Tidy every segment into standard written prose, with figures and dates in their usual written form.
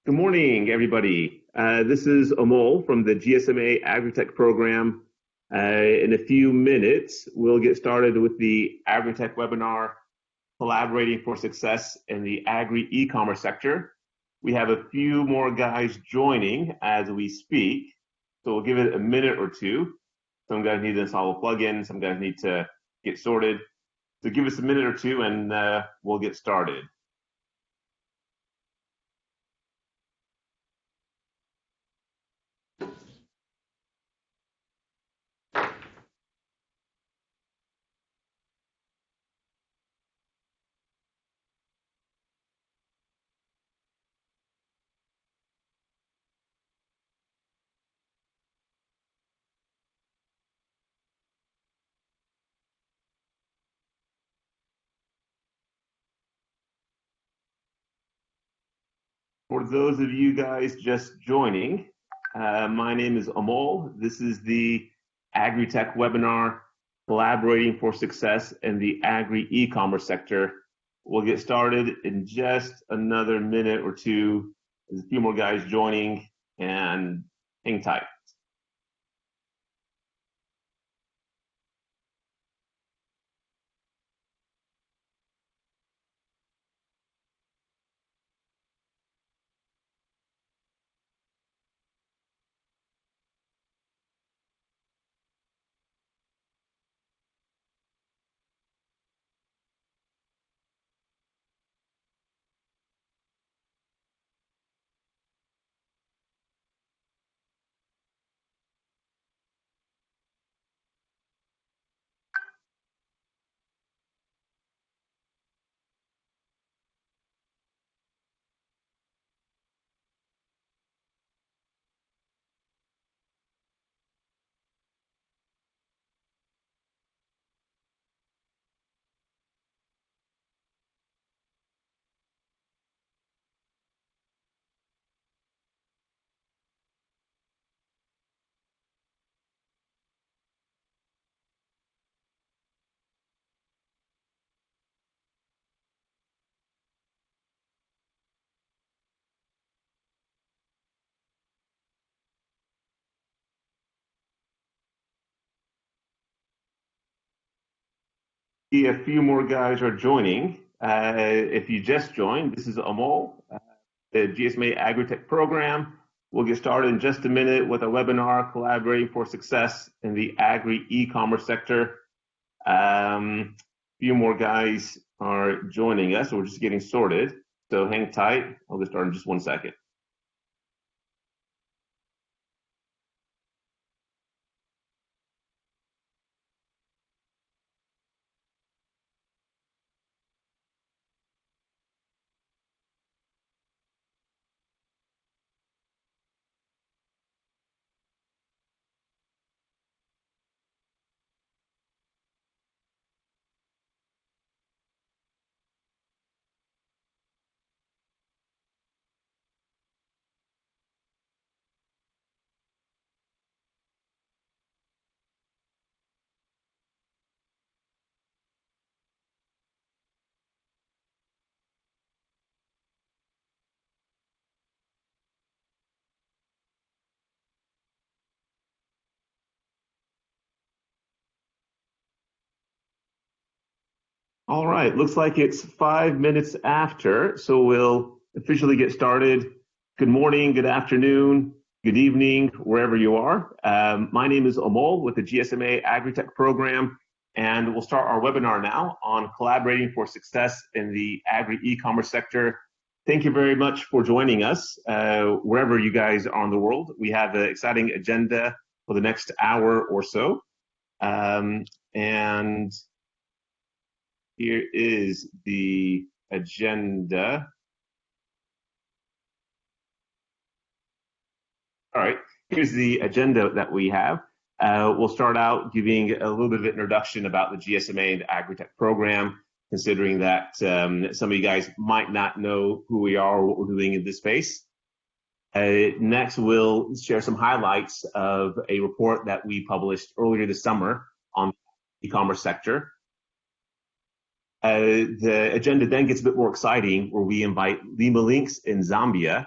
Good morning, everybody. This is Amol from the GSMA AgriTech program. In a few minutes, we'll get started with the AgriTech webinar, Collaborating for Success in the Agri e-commerce sector. We have a few more guys joining as we speak, so we'll give it a minute or two. Some guys need to install a plugin, some guys need to get sorted. So give us a minute or two and we'll get started. For those of you guys just joining, my name is Amol. This is the AgriTech webinar, Collaborating for Success in the Agri e-commerce sector. We'll get started in just another minute or two. There's a few more guys joining, and hang tight. A few more guys are joining. If you just joined, this is Amol, the GSMA AgriTech program. We'll get started in just a minute with a webinar, Collaborating for Success in the Agri e-commerce sector. A few more guys are joining us. We're just getting sorted, so hang tight. I'll get started in just 1 second. All right, looks like it's 5 minutes after, so we'll officially get started. Good morning, good afternoon, good evening, wherever you are. My name is Amol with the GSMA AgriTech program, and we'll start our webinar now on collaborating for success in the agri e-commerce sector. Thank you very much for joining us, wherever you guys are in the world. We have an exciting agenda for the next hour or so. And here is the agenda. All right, here's the agenda that we have. We'll start out giving a little bit of an introduction about the GSMA and the AgriTech program, considering that some of you guys might not know who we are or what we're doing in this space. Next, we'll share some highlights of a report that we published earlier this summer on the e-commerce sector. The agenda then gets a bit more exciting, where we invite Lima Links in Zambia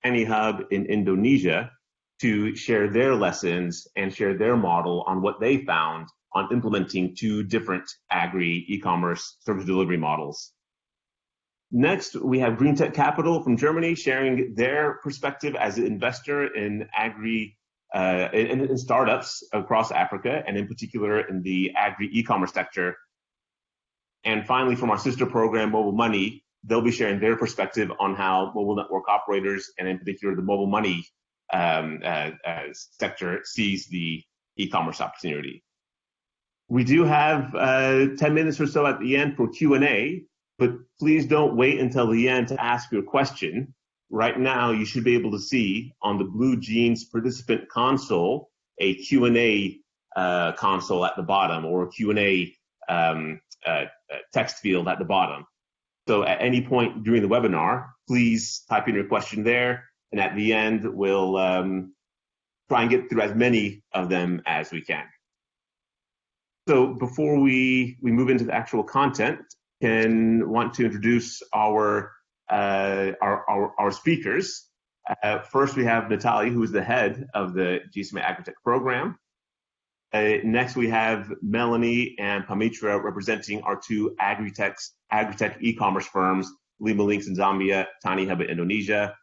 TaniHub in Indonesia to share their lessons and share their model on what they found on implementing 2 different Agri e-commerce service delivery models. Next, we have GreenTec Capital from Germany sharing their perspective as an investor in Agri in startups across Africa, and in particular in the Agri e-commerce sector. And finally, from our sister program, Mobile Money, they'll be sharing their perspective on how mobile network operators, and in particular the mobile money sector, sees the e-commerce opportunity. We do have 10 minutes or so at the end for Q&A, but please don't wait until the end to ask your question. Right now, you should be able to see on the Blue Jeans participant console a Q&A console at the bottom, or a Q&A text field at the bottom. So at any point during the webinar, please type in your question there, and at the end, we'll try and get through as many of them as we can. So before we move into the actual content, want to introduce our speakers. First, we have Natalia, who is the head of the GSMA AgriTech program. Next, we have Melanie and Pamitra representing our 2 AgriTech e-commerce firms, Lima Links in Zambia, TaniHub in Indonesia.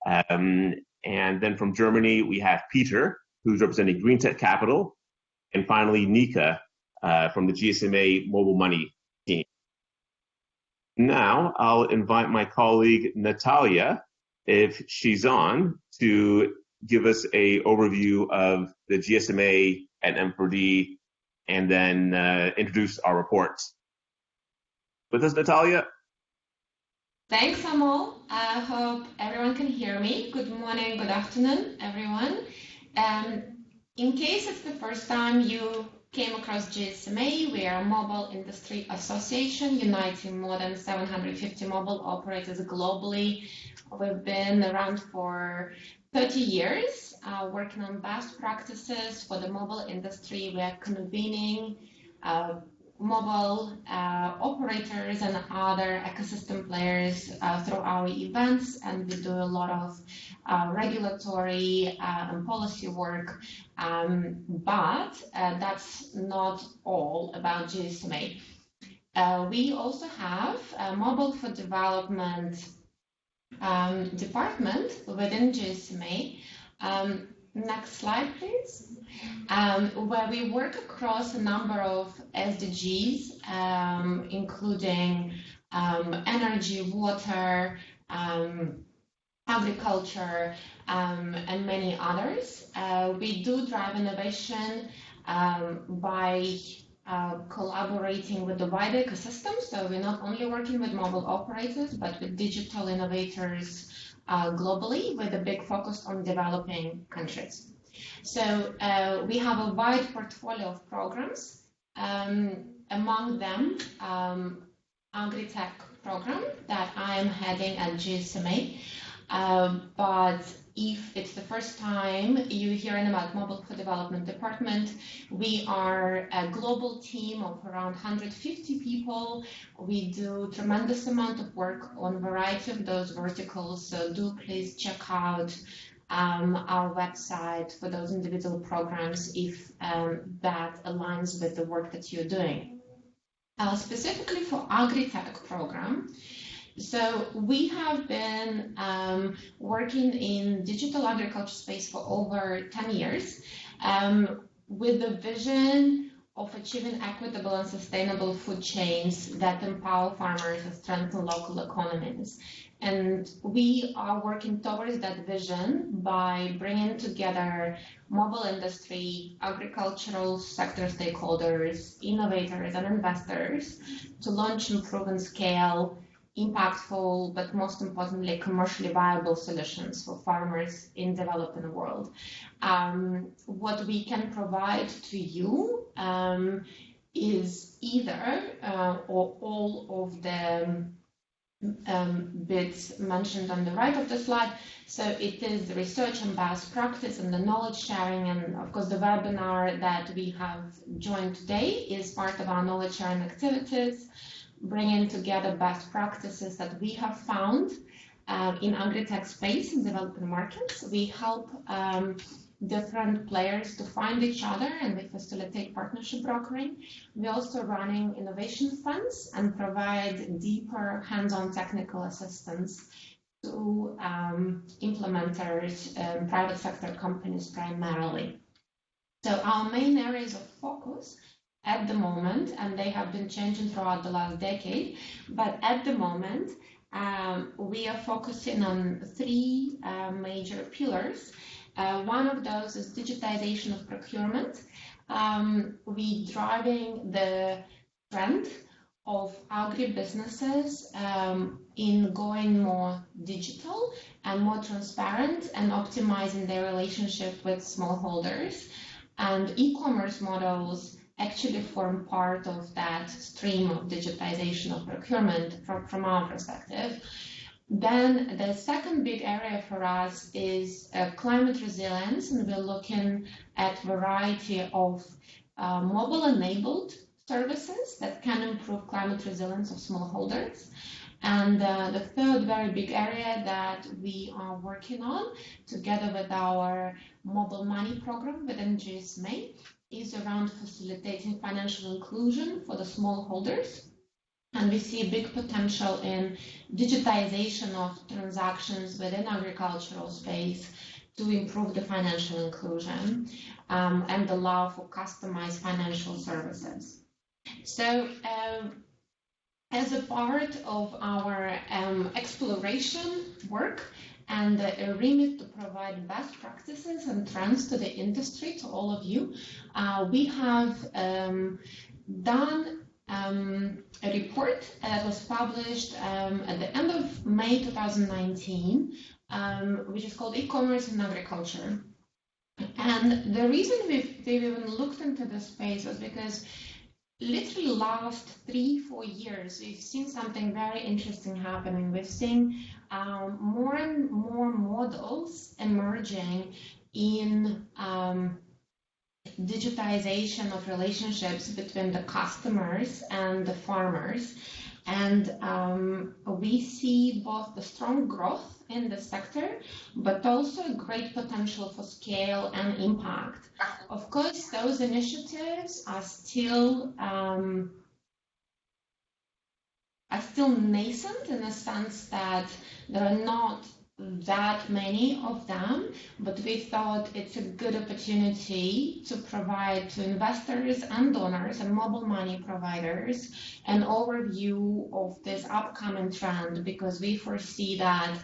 And then from Germany, we have Peter, who's representing GreenTec Capital. And finally, Nika from the GSMA Mobile Money team. Now, I'll invite my colleague, Natalia, if she's on, to give us an overview of the GSMA and M4D, and then introduce our reports. With us, Natalia? Thanks, Amol. I hope everyone can hear me. Good morning, good afternoon, everyone. In case it's the first time you came across GSMA, we are a mobile industry association uniting more than 750 mobile operators globally. We've been around for 30 years, working on best practices for the mobile industry. We are convening mobile operators and other ecosystem players through our events, and we do a lot of regulatory and policy work, but that's not all about GSMA. We also have a mobile for development department within GSMA. Next slide, please. Where we work across a number of SDGs, including energy, water, agriculture, and many others. We do drive innovation by collaborating with the wider ecosystem. So we're not only working with mobile operators, but with digital innovators globally, with a big focus on developing countries. So we have a wide portfolio of programs, among them AgriTech program that I am heading at GSMA. But if it's the first time you're hearing about Mobile for Development Department, we are a global team of around 150 people. We do tremendous amount of work on a variety of those verticals, so do please check out our website for those individual programs if that aligns with the work that you're doing. Specifically for AgriTech program, so we have been working in digital agriculture space for over 10 years with the vision of achieving equitable and sustainable food chains that empower farmers and strengthen local economies. And we are working towards that vision by bringing together mobile industry, agricultural sector stakeholders, innovators, and investors to launch, improve, and scale impactful, but most importantly, commercially viable solutions for farmers in developing world. What we can provide to you is either or all of the bits mentioned on the right of the slide. So it is the research and best practice and the knowledge sharing, and of course the webinar that we have joined today is part of our knowledge sharing activities, bringing together best practices that we have found in AgriTech space in developing markets. We help different players to find each other, and we facilitate partnership brokering. We're also running innovation funds and provide deeper hands-on technical assistance to implementers, private sector companies primarily. So our main areas of focus at the moment, and they have been changing throughout the last decade, but at the moment, we are focusing on three major pillars. One of those is digitization of procurement. We're driving the trend of agribusinesses in going more digital and more transparent and optimizing their relationship with smallholders. And e-commerce models actually form part of that stream of digitization of procurement from our perspective. Then the second big area for us is climate resilience, and we're looking at variety of mobile-enabled services that can improve climate resilience of smallholders. And the third very big area that we are working on together with our mobile money program within GSMA is around facilitating financial inclusion for the smallholders. And we see big potential in digitization of transactions within agricultural space to improve the financial inclusion and allow for customized financial services. So as a part of our exploration work and a remit to provide best practices and trends to the industry, to all of you, we have done a report that was published at the end of May 2019, which is called E-commerce in Agriculture. And the reason we've even looked into this space was because literally last 3-4 years, we've seen something very interesting happening. We've seen more and more models emerging in digitization of relationships between the customers and the farmers. And we see both the strong growth in the sector, but also a great potential for scale and impact. Of course, those initiatives are still nascent in the sense that there are not that many of them, but we thought it's a good opportunity to provide to investors and donors and mobile money providers an overview of this upcoming trend, because we foresee that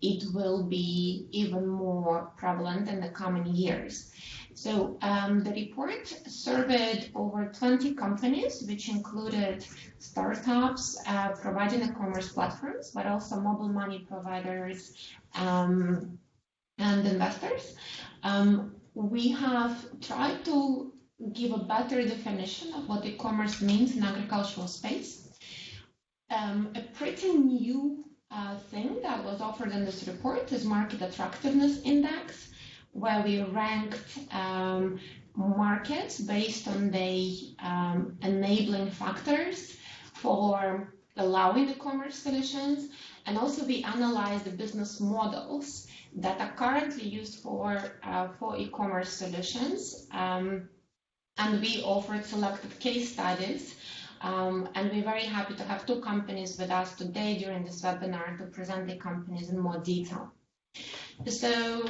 it will be even more prevalent in the coming years. So the report surveyed over 20 companies, which included startups providing e-commerce platforms, but also mobile money providers and investors. We have tried to give a better definition of what e-commerce means in agricultural space. A pretty new thing that was offered in this report is Market Attractiveness Index, where we ranked markets based on the enabling factors for allowing e-commerce solutions. And also we analyzed the business models that are currently used for e-commerce solutions. And we offered selected case studies. And we're very happy to have 2 companies with us today during this webinar to present the companies in more detail. So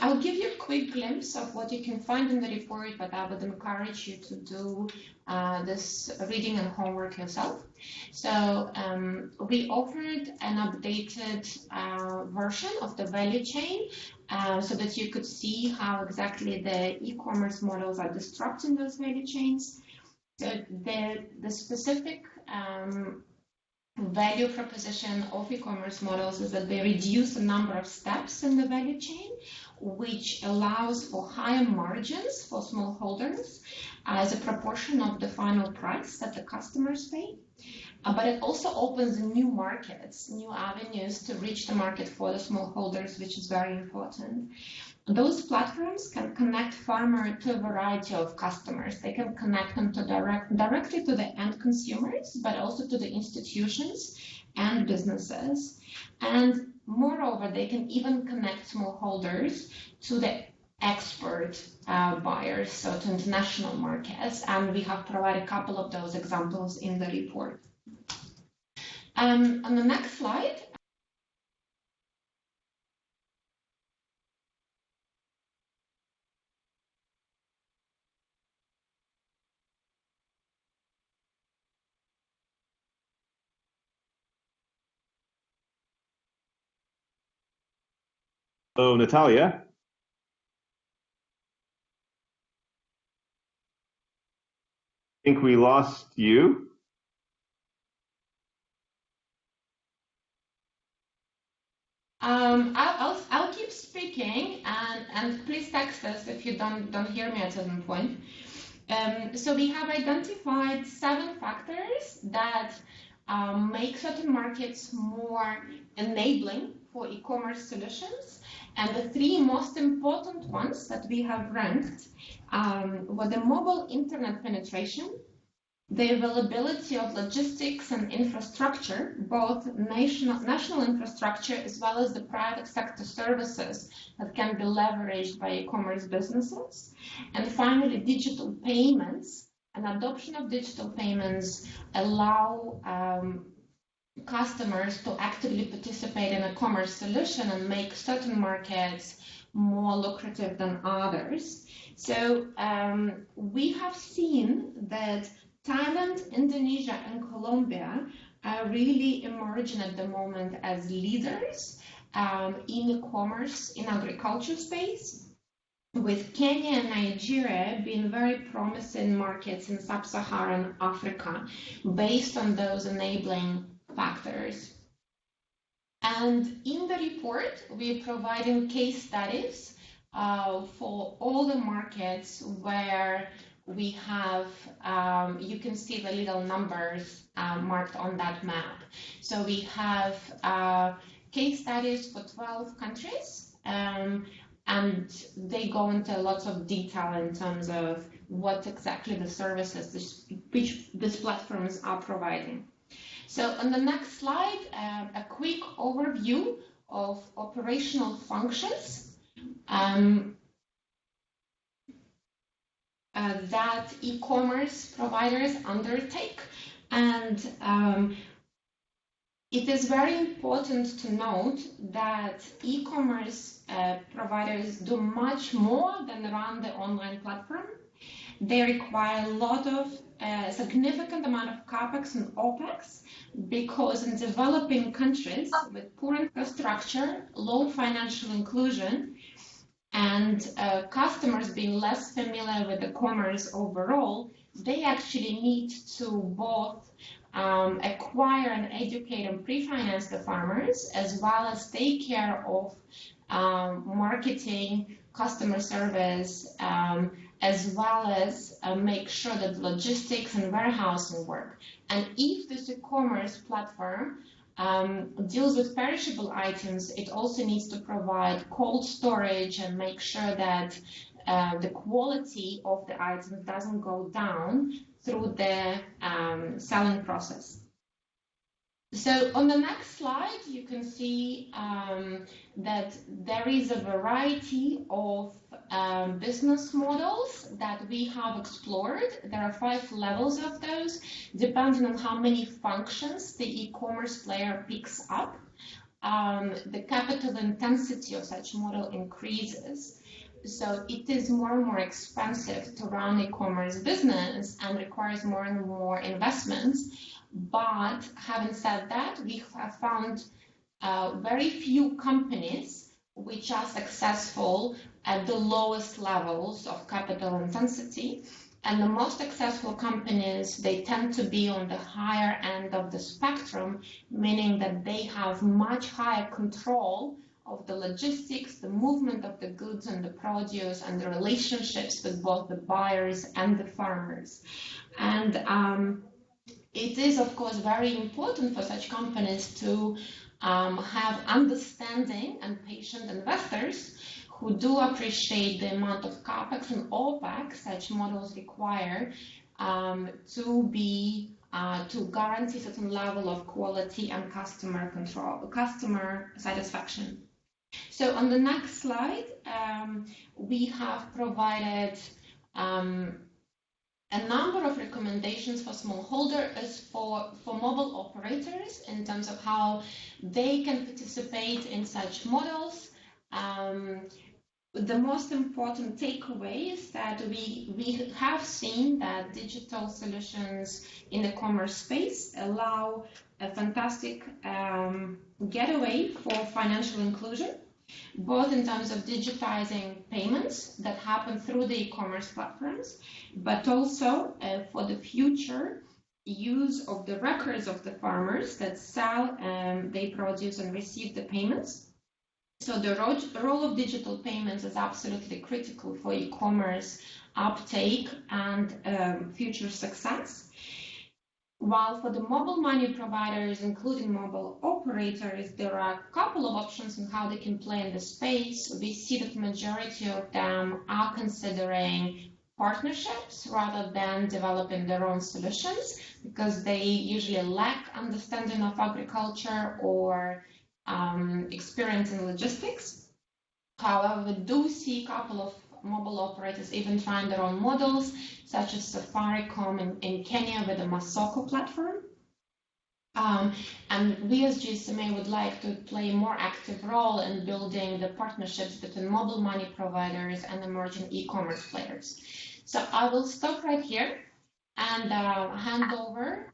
I'll give you a quick glimpse of what you can find in the report, but I would encourage you to do this reading and homework yourself. So we offered an updated version of the value chain so that you could see how exactly the e-commerce models are disrupting those value chains. So the specific value proposition of e-commerce models is that they reduce the number of steps in the value chain, which allows for higher margins for smallholders as a proportion of the final price that the customers pay. But it also opens new markets, new avenues to reach the market for the smallholders, which is very important. Those platforms can connect farmer to a variety of customers. They can connect them to directly to the end consumers, but also to the institutions and businesses. And moreover, they can even connect smallholders to the export buyers, so to international markets. And we have provided a couple of those examples in the report. On the next slide, Hello, Natalia. I think we lost you. I'll keep speaking, and please text us if you don't hear me at a certain point. So we have identified 7 factors that make certain markets more enabling for e-commerce solutions. And the 3 most important ones that we have ranked were the mobile internet penetration, the availability of logistics and infrastructure, both national infrastructure as well as the private sector services that can be leveraged by e-commerce businesses. And finally, digital payments. An adoption of digital payments allow customers to actively participate in a commerce solution and make certain markets more lucrative than others. So we have seen that Thailand, Indonesia, and Colombia are really emerging at the moment as leaders in e-commerce in agriculture space, with Kenya and Nigeria being very promising markets in sub-Saharan Africa based on those enabling factors. And in the report, we're providing case studies for all the markets where we have, you can see the little numbers marked on that map. So we have case studies for 12 countries, and they go into lots of detail in terms of what exactly the services which these platforms are providing. So on the next slide, a quick overview of operational functions that e-commerce providers undertake. And it is very important to note that e-commerce providers do much more than run the online platform. They require a lot of significant amount of capex and opex, because in developing countries with poor infrastructure, low financial inclusion, and customers being less familiar with the commerce overall, they actually need to both acquire and educate and pre-finance the farmers, as well as take care of marketing, customer service, as well as make sure that logistics and warehousing work. And if this e-commerce platform deals with perishable items, it also needs to provide cold storage and make sure that the quality of the items doesn't go down through the selling process. So on the next slide, you can see that there is a variety of business models that we have explored. There are 5 levels of those, depending on how many functions the e-commerce player picks up. The capital intensity of such model increases. So it is more and more expensive to run e-commerce business and requires more and more investments. But having said that, we have found very few companies which are successful at the lowest levels of capital intensity. And the most successful companies, they tend to be on the higher end of the spectrum, meaning that they have much higher control of the logistics, the movement of the goods and the produce, and the relationships with both the buyers and the farmers. And it is, of course, very important for such companies to have understanding and patient investors who do appreciate the amount of capex and opex such models require to be to guarantee certain level of quality and customer satisfaction. So on the next slide, we have provided a number of recommendations for smallholders for mobile operators in terms of how they can participate in such models. The most important takeaway is that we have seen that digital solutions in the commerce space allow a fantastic getaway for financial inclusion, both in terms of digitizing payments that happen through the e-commerce platforms, but also for the future use of the records of the farmers that sell their produce and receive the payments. So the role of digital payments is absolutely critical for e-commerce uptake and future success. While for the mobile money providers, including mobile operators, there are a couple of options on how they can play in the space. We see that the majority of them are considering partnerships rather than developing their own solutions because they usually lack understanding of agriculture or experience in logistics. However, we do see a couple of mobile operators even trying their own models, such as Safaricom in Kenya with the Masoko platform. And we as GSMA would like to play a more active role in building the partnerships between mobile money providers and emerging e-commerce players. So I will stop right here and hand over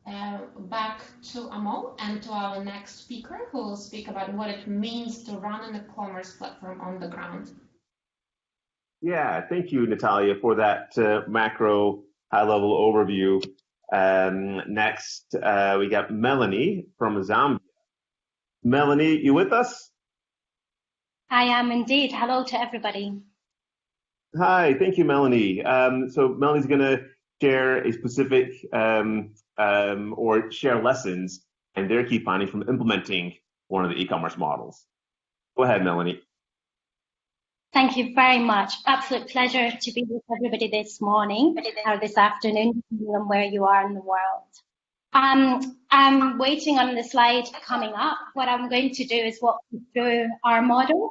back to Amol and to our next speaker, who will speak about what it means to run an e-commerce platform on the ground. Yeah, thank you, Natalia, for that macro high-level overview. Next, we got Melanie from Zambia. Melanie, you with us? I am indeed. Hello to everybody. Hi, thank you, Melanie. So Melanie's going to share a specific or share lessons and their key findings from implementing one of the e-commerce models. Go ahead, Melanie. Thank you very much. Absolute pleasure to be with everybody this morning or this afternoon, depending on where you are in the world. I'm waiting on the slide coming up. What I'm going to do is walk you through our model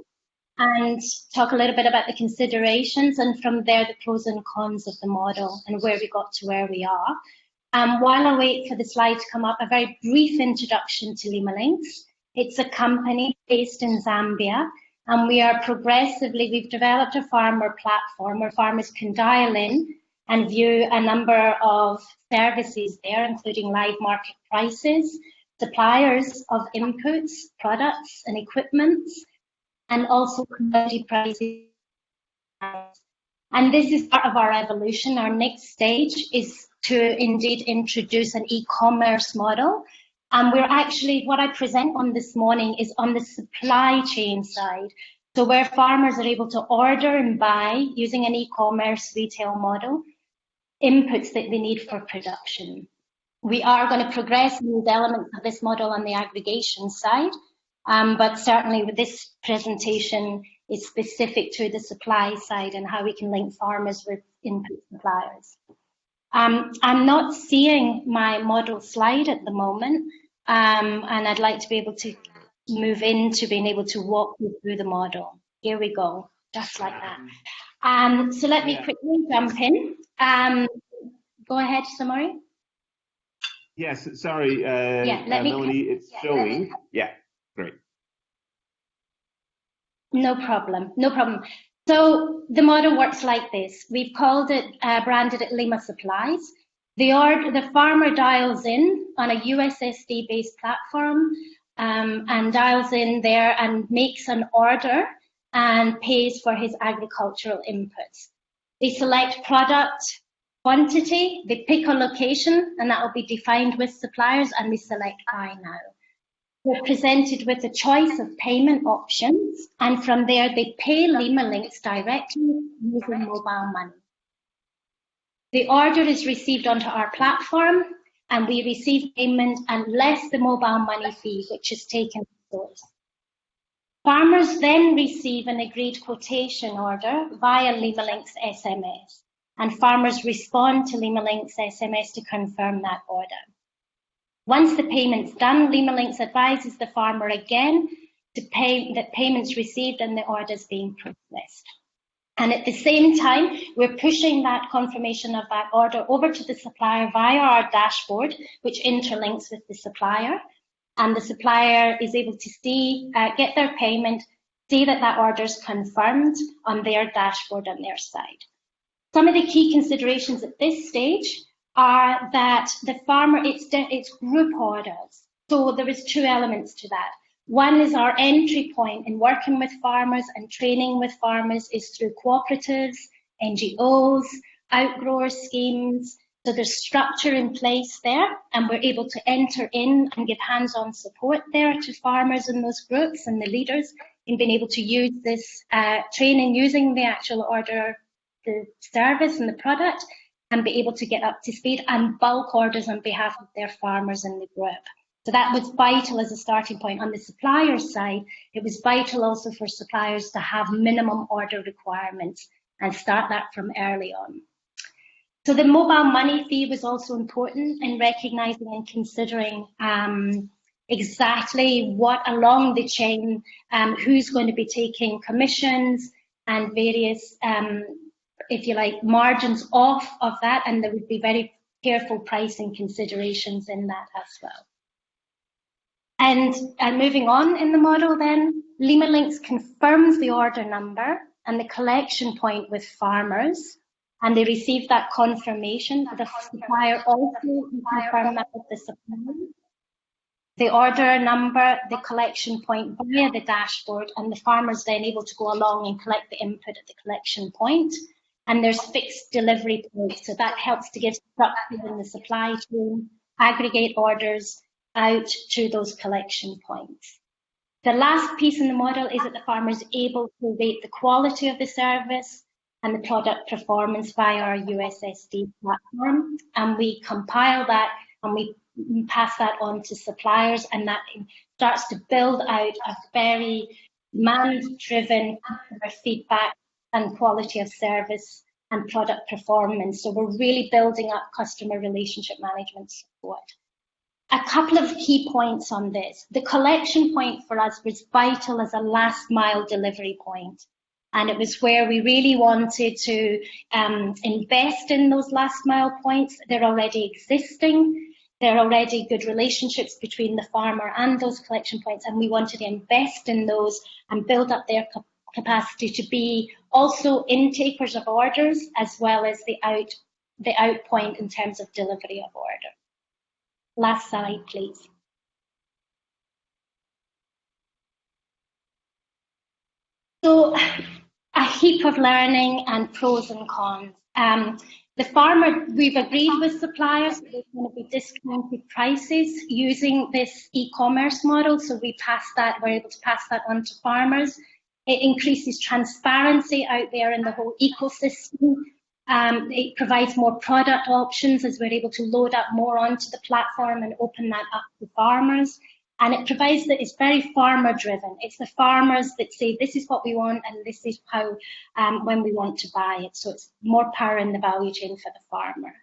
and talk a little bit about the considerations and from there the pros and cons of the model and where we got to where we are. While I wait for the slide to come up, a very brief introduction to Lima Links. It's a company based in Zambia. And we've developed a farmer platform where farmers can dial in and view a number of services there, including live market prices, suppliers of inputs, products and equipment, and also commodity prices. And this is part of our evolution. Our next stage is to indeed introduce an e-commerce model. And what I present on this morning is on the supply chain side. So where farmers are able to order and buy using an e-commerce retail model, inputs that they need for production. We are going to progress these elements of this model on the aggregation side, but certainly with this presentation is specific to the supply side and how we can link farmers with input suppliers. I'm not seeing my model slide at the moment, and I'd like to be able to move into being able to walk you through the model. Here we go, just like that. So let me quickly jump in. Go ahead, Samari. Yes, sorry, Melanie, it's showing. Yeah, great. No problem, no problem. So the model works like this. We've called it, branded it Lima Supplies. The farmer dials in on a USSD-based platform and dials in there and makes an order and pays for his agricultural inputs. They select product quantity, they pick a location, and that will be defined with suppliers, and they select buy now. They're presented with a choice of payment options, and from there they pay Lima Links directly using mobile money. The order is received onto our platform, and we receive payment and less the mobile money fee, which is taken to source. Farmers then receive an agreed quotation order via Lima Links SMS, and farmers respond to Lima Links SMS to confirm that order. Once the payment's done, Lima Links advises the farmer again to pay that payments received and the orders being processed. And at the same time, we're pushing that confirmation of that order over to the supplier via our dashboard, which interlinks with the supplier. And the supplier is able to see, get their payment, see that that order is confirmed on their dashboard on their side. Some of the key considerations at this stage are that the farmer, it's group orders. So there is two elements to that. One is our entry point in working with farmers and training with farmers is through cooperatives, NGOs, outgrower schemes. So there's structure in place there, and we're able to enter in and give hands-on support there to farmers in those groups and the leaders in being able to use this training using the actual order, the service and the product, and be able to get up to speed and bulk orders on behalf of their farmers in the group. So that was vital as a starting point. On the supplier side, it was vital also for suppliers to have minimum order requirements and start that from early on. So the mobile money fee was also important in recognising and considering exactly what along the chain, who's going to be taking commissions and various, if you like, margins off of that, and there would be very careful pricing considerations in that as well. And moving on in the model then, Lima Links confirms the order number and the collection point with farmers, and they receive that confirmation. The supplier also confirms that with the supplier. The order number, the collection point via the dashboard, and the farmer's then able to go along and collect the input at the collection point. And there's fixed delivery points, so that helps to give structure in the supply chain, aggregate orders out to those collection points. The last piece in the model is that the farmer is able to rate the quality of the service and the product performance via our USSD platform, and we compile that and we pass that on to suppliers, and that starts to build out a very demand-driven customer feedback and quality of service and product performance. So we're really building up customer relationship management support. A couple of key points on this. The collection point for us was vital as a last mile delivery point. And it was where we really wanted to invest in those last mile points. They're already existing. There are already good relationships between the farmer and those collection points, and we wanted to invest in those and build up their capacity to be also intakers of orders as well as the out point in terms of delivery of order. Last slide, please. So a heap of learning and pros and cons. The farmer, we've agreed with suppliers that there's going to be discounted prices using this e-commerce model. So we're able to pass that on to farmers. It increases transparency out there in the whole ecosystem. It provides more product options as we're able to load up more onto the platform and open that up to farmers. And it provides that it's very farmer driven. It's the farmers that say, this is what we want and this is how, when we want to buy it. So it's more power in the value chain for the farmer.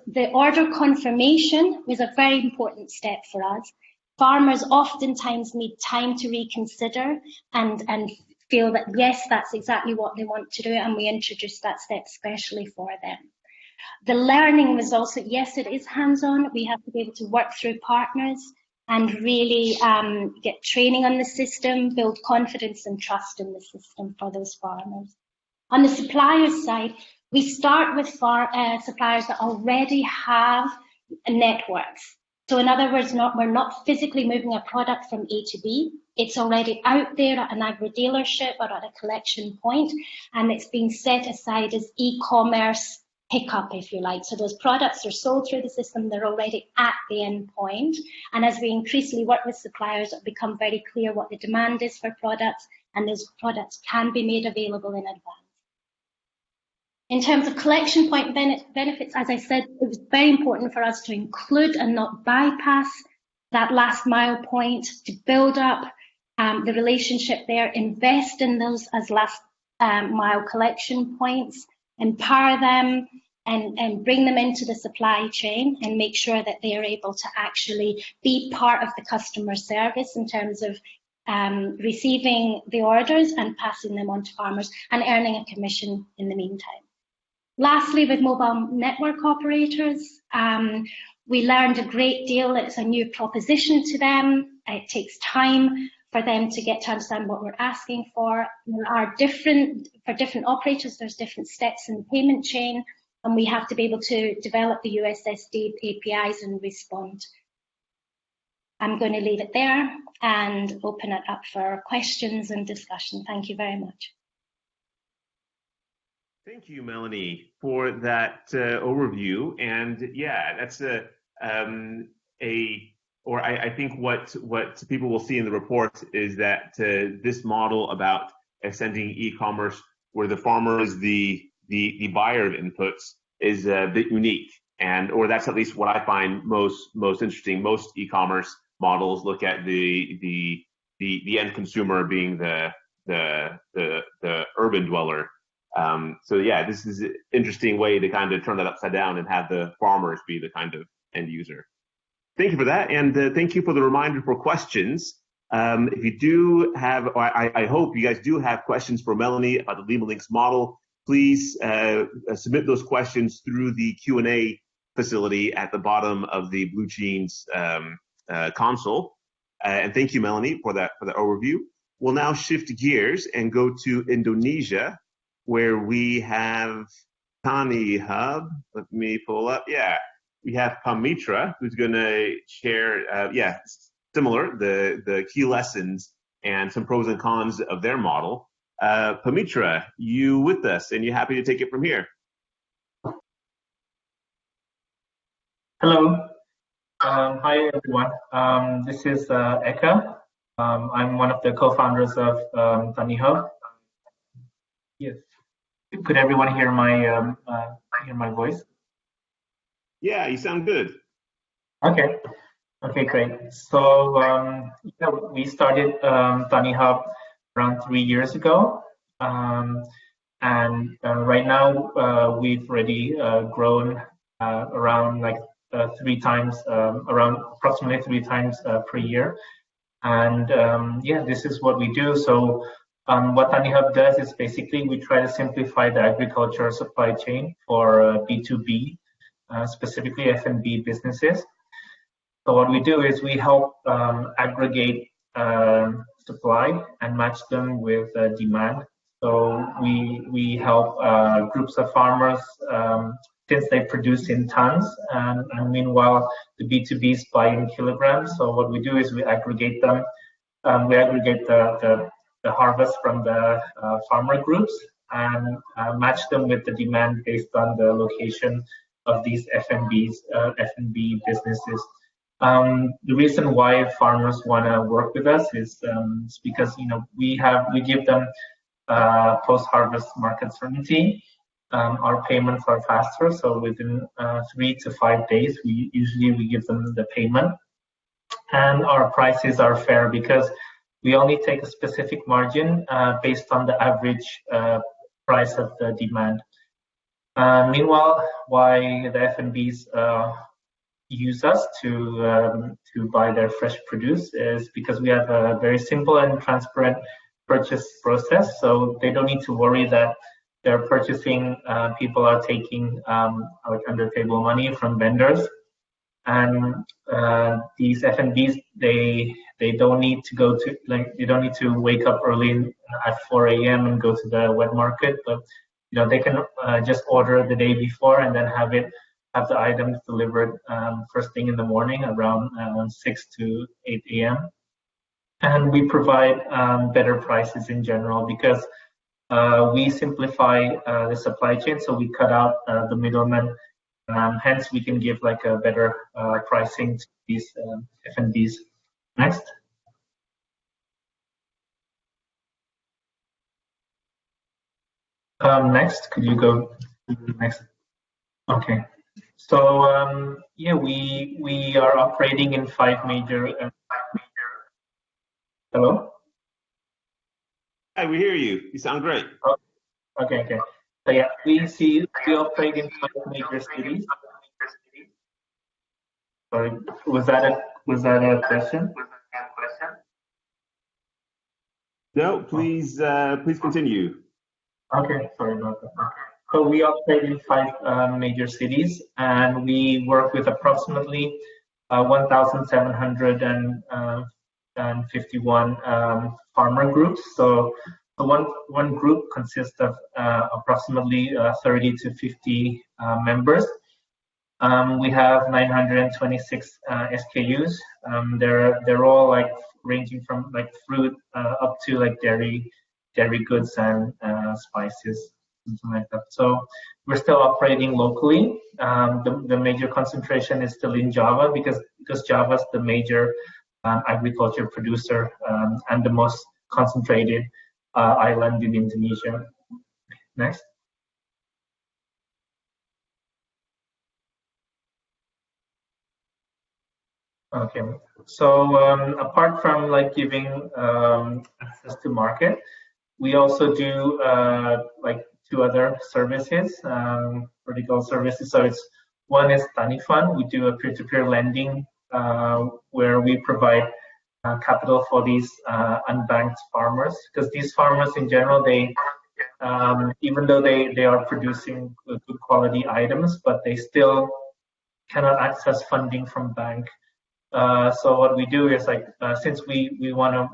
The order confirmation was a very important step for us. Farmers oftentimes need time to reconsider and feel that, yes, that's exactly what they want to do. And we introduced that step especially for them. The learning was also, yes, it is hands-on. We have to be able to work through partners and really get training on the system, build confidence and trust in the system for those farmers. On the supplier side, we start with suppliers that already have networks. So in other words, we're not physically moving a product from A to B. It's already out there at an agri dealership or at a collection point, and it's being set aside as e-commerce pickup, if you like. So those products are sold through the system, they're already at the end point. And as we increasingly work with suppliers, it'll become very clear what the demand is for products, and those products can be made available in advance. In terms of collection point benefits, as I said, it was very important for us to include and not bypass that last mile point, to build up the relationship there, invest in those as last mile collection points, empower them, and bring them into the supply chain and make sure that they are able to actually be part of the customer service in terms of receiving the orders and passing them on to farmers and earning a commission in the meantime. Lastly, with mobile network operators, we learned a great deal. It's a new proposition to them. It takes time for them to get to understand what we're asking for. There are for different operators, there's different steps in the payment chain, and we have to be able to develop the USSD APIs and respond. I'm going to leave it there and open it up for questions and discussion. Thank you very much. Thank you, Melanie, for that overview. And yeah, that's I think what people will see in the report is that this model about extending e-commerce, where the farmer is the buyer of inputs, is a bit unique, or that's at least what I find most interesting. Most e-commerce models look at the end consumer being the urban dweller. So yeah, this is an interesting way to kind of turn that upside down and have the farmers be the kind of end user. Thank you for that, and thank you for the reminder for questions. If you do have, or I hope you guys do have questions for Melanie about the Lima Links model, please submit those questions through the Q&A facility at the bottom of the Blue Jeans console. And thank you, Melanie, for that overview. We'll now shift gears and go to Indonesia, where we have TaniHub. Let me pull up. Yeah, we have Pamitra, who's going to share, similar, the key lessons and some pros and cons of their model. Pamitra, you with us, and you happy to take it from here? Hello. Hi, everyone. This is Eka. I'm one of the co-founders of TaniHub. Yes. Could everyone hear my voice? Yeah, you sound good. Okay. Okay, great. So we started TaniHub around 3 years ago, and right now we've already grown around like around approximately 3 times per year. And this is what we do. So what TaniHub does is basically we try to simplify the agriculture supply chain for B2B, specifically F&B businesses. So what we do is we help aggregate supply and match them with demand. So we help groups of farmers since they produce in tons, and meanwhile the B2Bs buy in kilograms. So what we do is we aggregate them. We aggregate the harvest from the farmer groups and match them with the demand based on the location of these F&B businesses. The reason why farmers want to work with us is because we give them post-harvest market certainty. Our payments are faster, so within 3 to 5 days, we give them the payment, and our prices are fair because we only take a specific margin based on the average price of the demand. Meanwhile, why the F&Bs use us to buy their fresh produce is because we have a very simple and transparent purchase process, so they don't need to worry that they're purchasing, people are taking like under-table money from vendors. And these F&Bs, they don't need to they don't need to wake up early at 4 a.m. and go to the wet market, but they can just order the day before and then have the items delivered first thing in the morning around 6 to 8 a.m. And we provide better prices in general because we simplify the supply chain, so we cut out the middlemen. Hence, we can give like a better pricing to these F&Bs. Next. Next, could you go to the next? Okay. So we are operating in 5 major. Hello. Hi, we hear you. You sound great. Oh, okay. So yeah, we operate in 5 major cities. Sorry, was that a question? No, please continue. Okay, sorry about that. So we operate in 5 major cities, and we work with approximately 1,751 farmer groups. So one group consists of approximately 30 to 50 members. We have 926 SKUs. They're all like ranging from like fruit up to like dairy goods and spices, something like that. So we're still operating locally. The major concentration is still in Java because Java is the major agriculture producer and the most concentrated island in Indonesia. Next. Okay, so apart from like giving access to market, we also do like 2 other services, vertical services. So one is TaniFund. We do a peer-to-peer lending where we provide capital for these unbanked farmers, because these farmers in general, they even though they are producing good quality items, but they still cannot access funding from bank. So what we do is like, since we want to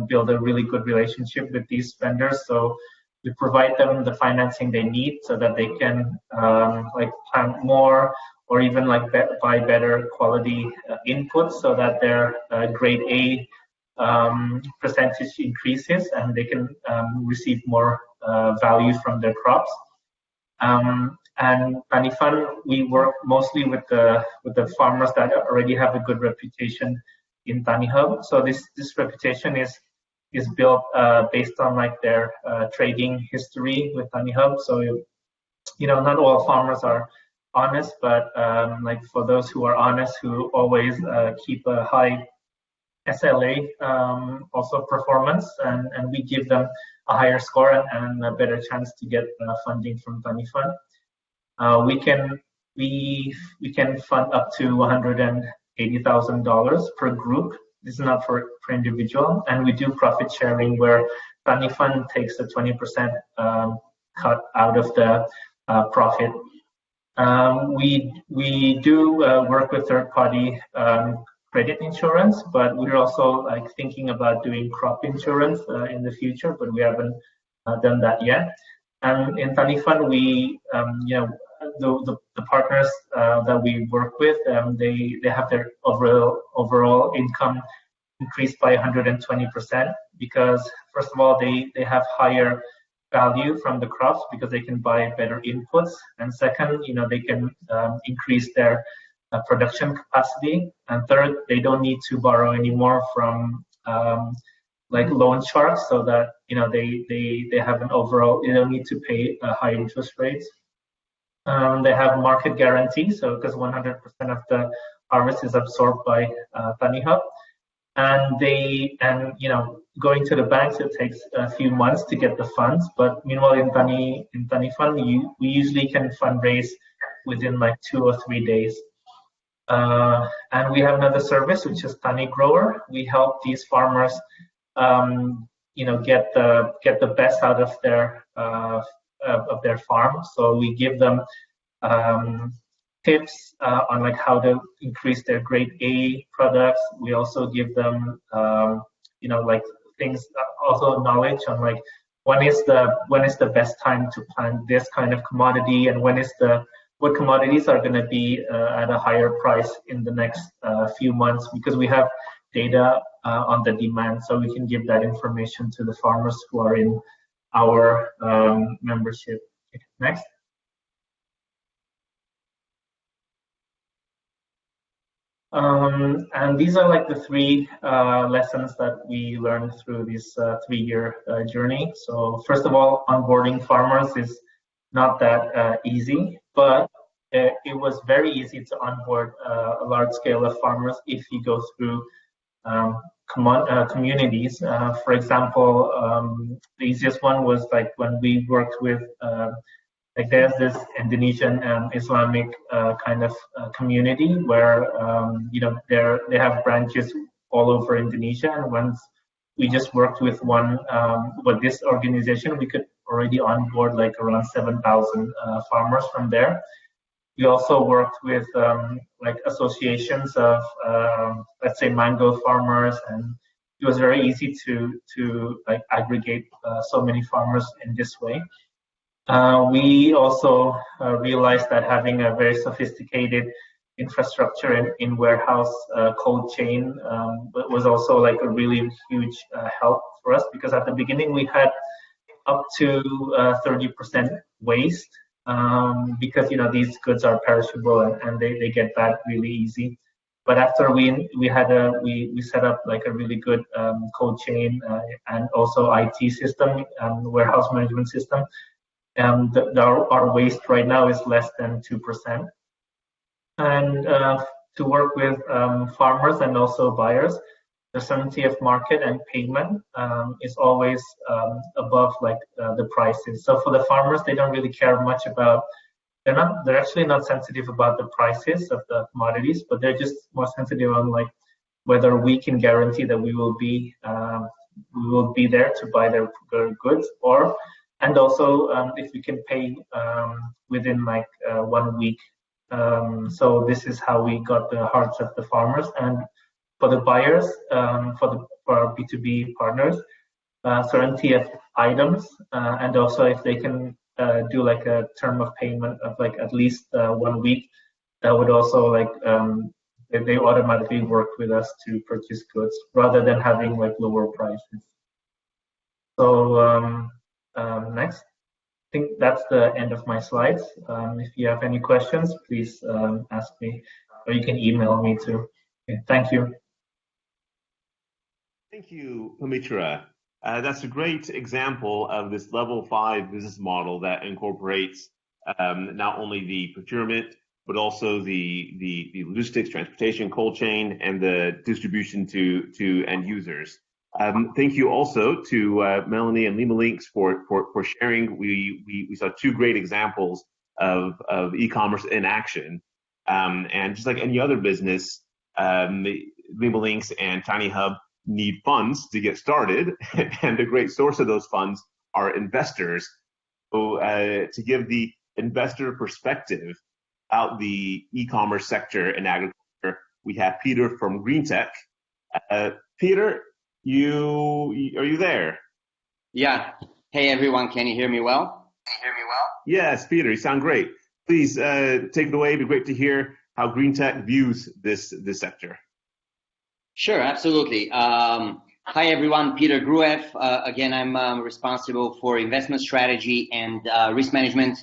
build a really good relationship with these vendors, so we provide them the financing they need so that they can like plant more or even like buy better quality inputs so that their grade A percentage increases and they can receive more value from their crops. And TaniFund, we work mostly with the farmers that already have a good reputation in TaniHub. So this reputation is built based on like their trading history with TaniHub. So not all farmers are honest, but like for those who are honest, who always keep a high SLA also performance, and we give them a higher score and a better chance to get funding from TaniFund. We can fund up to $180,000 per group. This is not for individual, and we do profit sharing where TaniFund takes a 20% cut out of the profit. We do work with third-party credit insurance, but we're also like thinking about doing crop insurance in the future, but we haven't done that yet. And in TaniFund, we the partners that we work with, they have their overall income increased by 120% because first of all they have higher value from the crops because they can buy better inputs, and second, they can increase their production capacity, and third, they don't need to borrow anymore from like loan sharks, so that they have an overall, they don't need to pay high interest rates. They have market guarantee, so because 100% of the harvest is absorbed by TaniHub, and going to the banks, it takes a few months to get the funds. But meanwhile, in TaniFund, we usually can fundraise within like 2 or 3 days. And we have another service which is Tani Grower. We help these farmers, get the best out of their farm. So we give them tips on like how to increase their grade A products. We also give them like things, also knowledge on like when is the best time to plant this kind of commodity, and what commodities are going to be at a higher price in the next few months, because we have data on the demand, so we can give that information to the farmers who are in our membership. Next. And these are like the 3 lessons that we learned through this 3-year journey. So first of all, onboarding farmers is not that easy, but it was very easy to onboard a large scale of farmers if you go through communities. For example, the easiest one was like when we worked with like there's this Indonesian Islamic kind of community where you know they have branches all over Indonesia, and once we just worked with with this organization, we could already onboard like around 7,000 farmers from there. We also worked with like associations of let's say mango farmers, and it was very easy to like aggregate so many farmers in this way. We also realized that having a very sophisticated infrastructure in warehouse cold chain was also like a really huge help for us, because at the beginning we had up to 30% waste because you know these goods are perishable and they get bad really easy. But after we set up like a really good cold chain and also IT system and warehouse management system, our waste right now is less than 2%. And to work with farmers and also buyers, the certainty of market and payment is always above like the prices. So for the farmers, they don't really care much about. They're actually not sensitive about the prices of the commodities, but they're just more sensitive on like whether we can guarantee that we will be there to buy their goods, and also if we can pay within like 1 week. So this is how we got the hearts of the farmers. And for the buyers, for our B2B partners, certainty of items, and also if they can do like a term of payment of like at least 1 week, that would also like they automatically work with us to purchase goods rather than having like lower prices. So next, I think that's the end of my slides. If you have any questions, please ask me, or you can email me too. Okay, thank you. Thank you, Pamitra. That's a great example of this level 5 business model that incorporates not only the procurement, but also the logistics, transportation, cold chain, and the distribution to end users. Thank you also to Melanie and Lima Links for sharing. We saw 2 great examples of e-commerce in action. And just like any other business, Lima Links and TaniHub need funds to get started, and a great source of those funds are investors. So to give the investor perspective about the e-commerce sector in agriculture, we have Peter from GreenTec. Peter, are you there? Yeah. Hey everyone, can you hear me well? Yes, Peter, you sound great. Please take it away. It'd be great to hear how GreenTec views this sector. Sure, absolutely. Hi everyone, Peter Gruev. Again, I'm responsible for investment strategy and risk management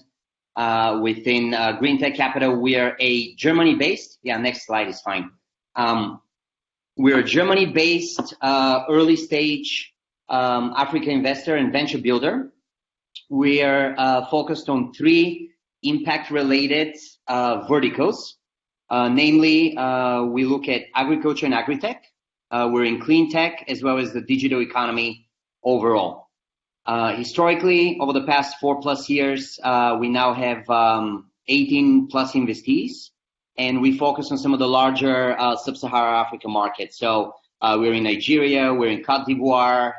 within GreenTec Capital. We are a Germany-based, next slide is fine. We're a Germany-based early stage African investor and venture builder. We are focused on 3 impact-related verticals. Namely, we look at agriculture and agri-tech. We're in clean tech as well as the digital economy overall. Historically, over the past 4+ years, we now have 18+ investees, and we focus on some of the larger sub-Saharan Africa markets. So we're in Nigeria, we're in Cote d'Ivoire,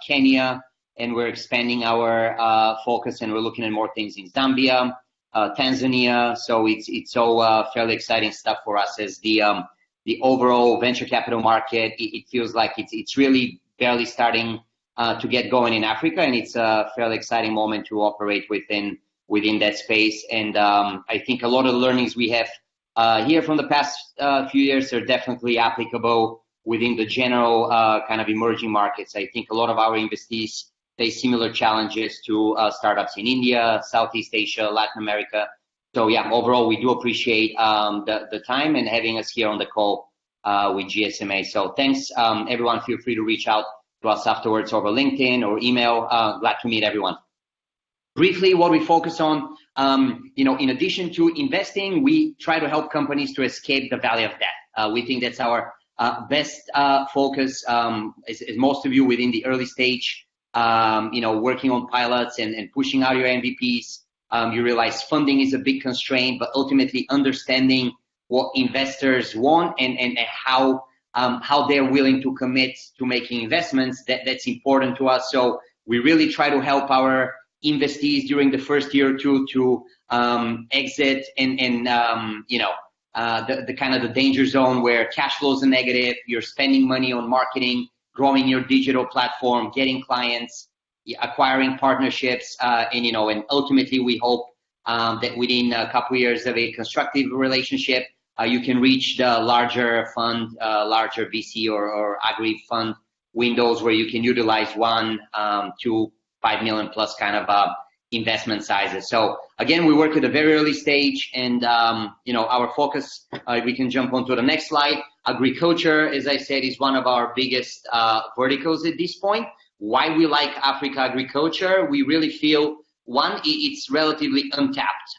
Kenya, and we're expanding our focus, and we're looking at more things in Zambia, Tanzania. So it's all fairly exciting stuff for us as the overall venture capital market. It feels like it's really barely starting to get going in Africa, and it's a fairly exciting moment to operate within that space. And I think a lot of the learnings we have here from the past few years are definitely applicable within the general kind of emerging markets. I think a lot of our investees face similar challenges to startups in India, Southeast Asia, Latin America. So yeah, overall, we do appreciate the time and having us here on the call with GSMA. So thanks, everyone. Feel free to reach out to us afterwards over LinkedIn or email. Glad to meet everyone. Briefly, what we focus on, in addition to investing, we try to help companies to escape the valley of debt. We think that's our best focus, as most of you within the early stage, working on pilots and pushing out your MVPs. You realize funding is a big constraint, but ultimately understanding what investors want and how they're willing to commit to making investments, that's important to us. So we really try to help our investees during the first year or two to exit the kind of the danger zone where cash flows are negative, you're spending money on marketing, growing your digital platform, getting clients, acquiring partnerships, and ultimately we hope that within a couple of years of a constructive relationship, you can reach the larger fund, larger VC or Agri fund windows where you can utilize 1 to 5 million plus kind of investment sizes. So again, we work at a very early stage, and our focus, we can jump onto the next slide. Agriculture, as I said, is one of our biggest verticals at this point. Why we like Africa agriculture? We really feel, one, it's relatively untapped.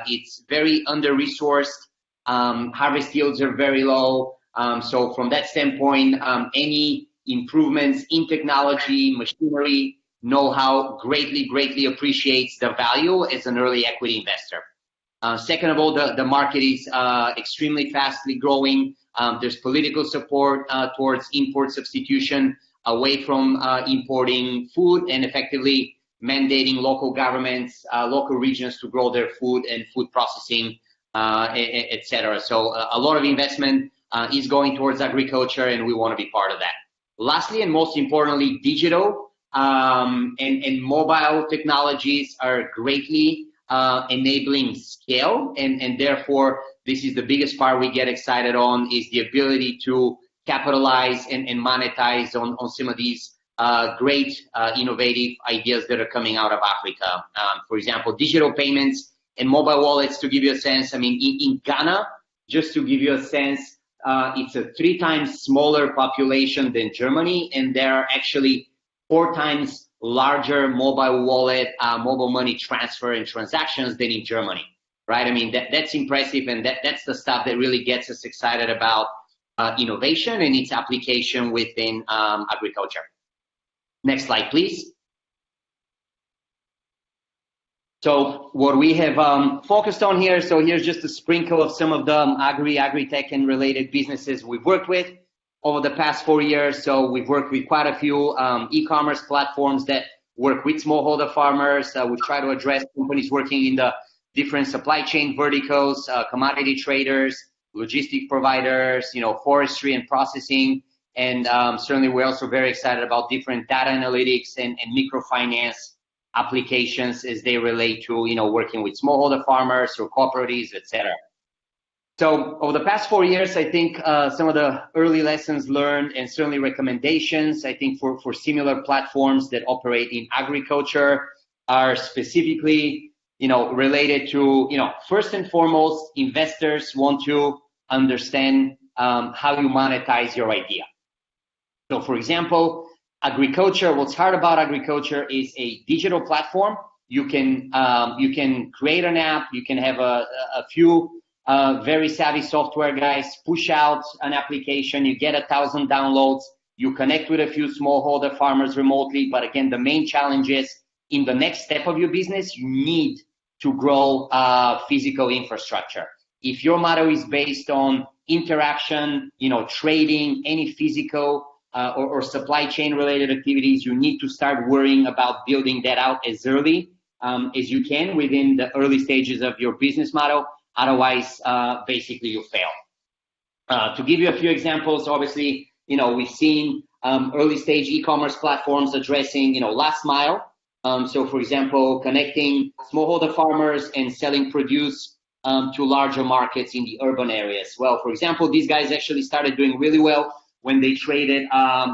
It's very under-resourced. Harvest yields are very low. So from that standpoint, any improvements in technology, machinery, know-how greatly appreciates the value as an early equity investor. Second of all, the market is extremely fastly growing. There's political support towards import substitution away from importing food and effectively mandating local governments, local regions to grow their food and food processing, etc. So a lot of investment is going towards agriculture, and we want to be part of that. Lastly, and most importantly, digital and mobile technologies are greatly enabling scale, and therefore this is the biggest part we get excited on, is the ability to capitalize and monetize on some of these great innovative ideas that are coming out of Africa. For example, digital payments and mobile wallets, to give you a sense. I mean, in Ghana, just to give you a sense, it's a 3 times smaller population than Germany, and there are actually 4 times larger mobile wallet, mobile money transfer and transactions than in Germany, right? I mean, that's impressive, and that's the stuff that really gets us excited about innovation and its application within agriculture. Next slide, please. So what we have focused on here, so here's just a sprinkle of some of the agri-tech and related businesses we've worked with over the past 4 years. So we've worked with quite a few e-commerce platforms that work with smallholder farmers. We try to address companies working in the different supply chain verticals, commodity traders, logistic providers, forestry and processing. And certainly we're also very excited about different data analytics and microfinance applications as they relate to, working with smallholder farmers or cooperatives, etc. So over the past 4 years, I think some of the early lessons learned and certainly recommendations, I think for similar platforms that operate in agriculture are specifically, related to, first and foremost, investors want to understand how you monetize your idea. So for example, agriculture, what's hard about agriculture is a digital platform. You can create an app, you can have a few very savvy software guys push out an application, you get 1,000 downloads, you connect with a few smallholder farmers remotely, but again, the main challenge is in the next step of your business, you need to grow physical infrastructure. If your model is based on interaction, trading, any physical or supply chain related activities, you need to start worrying about building that out as early as you can within the early stages of your business model. Otherwise, basically you fail. To give you a few examples, obviously, we've seen early stage e-commerce platforms addressing, last mile. So for example, connecting smallholder farmers and selling produce to larger markets in the urban areas. Well, for example, these guys actually started doing really well when they traded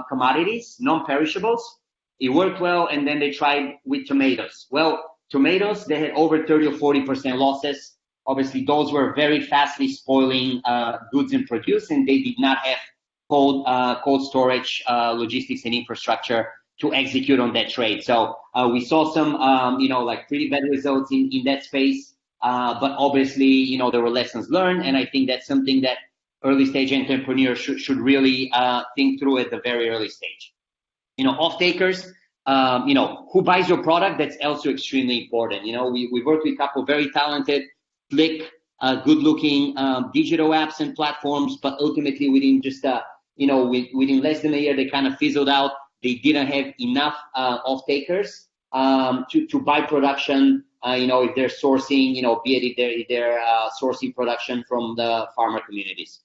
commodities, non-perishables. It worked well, and then they tried with tomatoes. Well, tomatoes, they had over 30 or 40% losses. Obviously, those were very fastly spoiling goods and produce, and they did not have cold storage, logistics, and infrastructure to execute on that trade. So we saw some, pretty bad results in that space. But obviously, there were lessons learned, and I think that's something that early stage entrepreneurs should really think through at the very early stage. Off-takers, who buys your product, that's also extremely important. We worked with a couple of very talented, slick, good-looking digital apps and platforms, but ultimately within just within less than a year, they kind of fizzled out. They didn't have enough off-takers to buy production. If they're sourcing, be it if they're sourcing production from the farmer communities.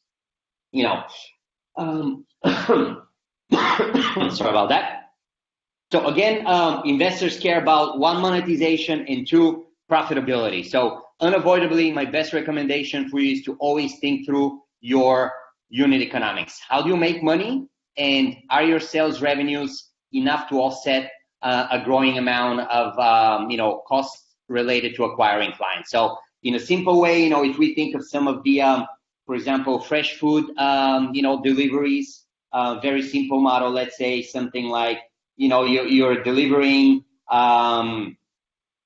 Sorry about that. So again, investors care about one, monetization, and two, profitability. So unavoidably, my best recommendation for you is to always think through your unit economics. How do you make money? And are your sales revenues enough to offset a growing amount of costs related to acquiring clients? So in a simple way, if we think of some of the, for example, fresh food, deliveries, very simple model, let's say something like, you're delivering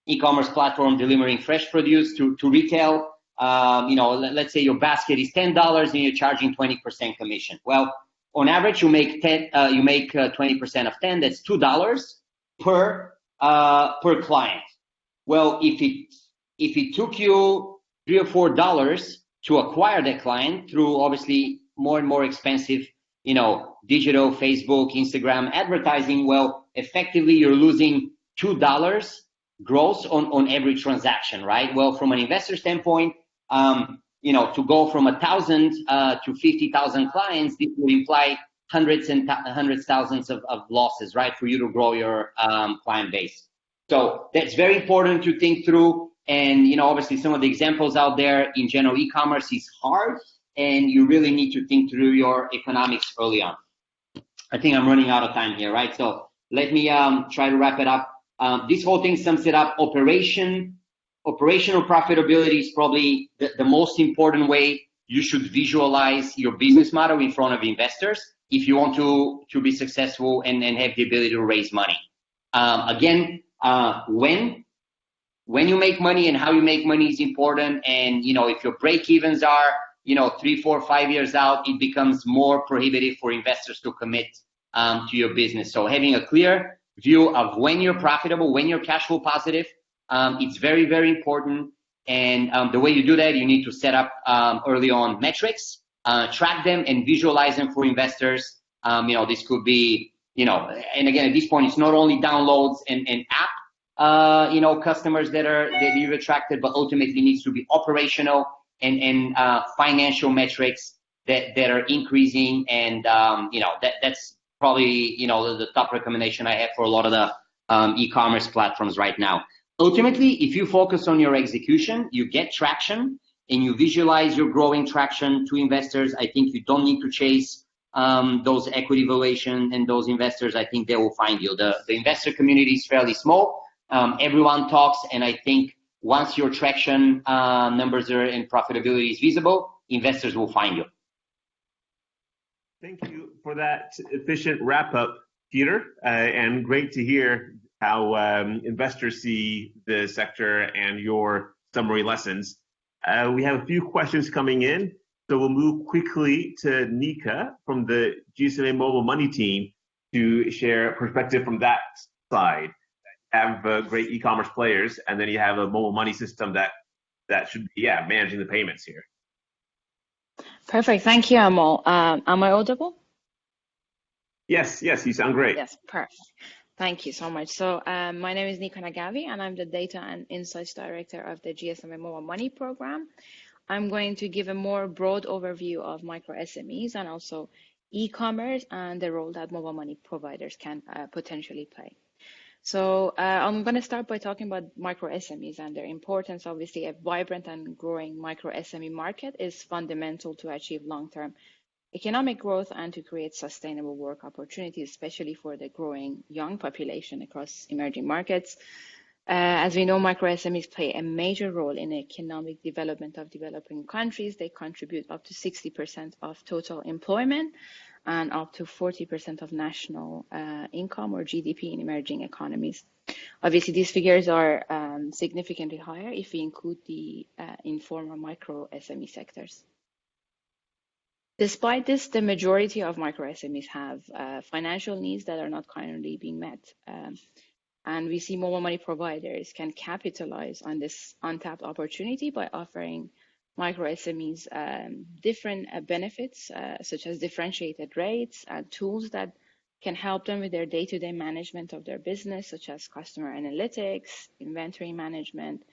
e-commerce platform delivering fresh produce to retail. Let's say your basket is $10 and you're charging 20% commission. Well, on average, you make 20% of 10. That's $2 per client. Well, if it took you $3 or $4 to acquire that client through obviously more and more expensive, digital, Facebook, Instagram advertising, well, effectively you're losing $2 gross on every transaction, right? Well, from an investor standpoint, to go from 1,000 to 50,000 clients, this would imply hundreds thousands of losses, right, for you to grow your client base. So that's very important to think through. And, obviously some of the examples out there in general, e-commerce is hard and you really need to think through your economics early on. I think I'm running out of time here, right? So let me try to wrap it up. This whole thing sums it up. Operational profitability is probably the most important way you should visualize your business model in front of investors if you want to be successful and have the ability to raise money. When you make money and how you make money is important. And, if your break-evens are, 3, 4, 5 years out, it becomes more prohibitive for investors to commit to your business. So having a clear view of when you're profitable, when you're cash flow positive, it's very, very important. And the way you do that, you need to set up early on metrics, track them and visualize them for investors. This could be, and again, at this point, it's not only downloads and app, customers that you've attracted, but ultimately needs to be operational and financial metrics that are increasing. And, that's probably, the top recommendation I have for a lot of the e-commerce platforms right now. Ultimately, if you focus on your execution, you get traction and you visualize your growing traction to investors. I think you don't need to chase those equity valuation and those investors. I think they will find you. The investor community is fairly small. Everyone talks, and I think once your traction numbers are and profitability is visible, investors will find you. Thank you for that efficient wrap up, Peter, and great to hear how investors see the sector and your summary lessons. We have a few questions coming in, so we'll move quickly to Nika from the GSMA Mobile Money team to share perspective from that side. Have great e-commerce players, and then you have a mobile money system that should be managing the payments here. Perfect. Thank you, Amol. Am I audible? Yes, you sound great. Yes, perfect. Thank you so much. So my name is Nika Nagavi, and I'm the Data and Insights Director of the GSMA Mobile Money Program. I'm going to give a more broad overview of micro SMEs and also e-commerce and the role that mobile money providers can potentially play. So I'm going to start by talking about micro SMEs and their importance. Obviously, a vibrant and growing micro SME market is fundamental to achieve long-term economic growth and to create sustainable work opportunities, especially for the growing young population across emerging markets. As we know, micro SMEs play a major role in the economic development of developing countries. They contribute up to 60% of total employment and up to 40% of national income or GDP in emerging economies. Obviously, these figures are significantly higher if we include the informal micro SME sectors. Despite this, the majority of micro SMEs have financial needs that are not currently being met. And we see mobile money providers can capitalize on this untapped opportunity by offering micro SMEs different benefits, such as differentiated rates and tools that can help them with their day-to-day management of their business, such as customer analytics, inventory management,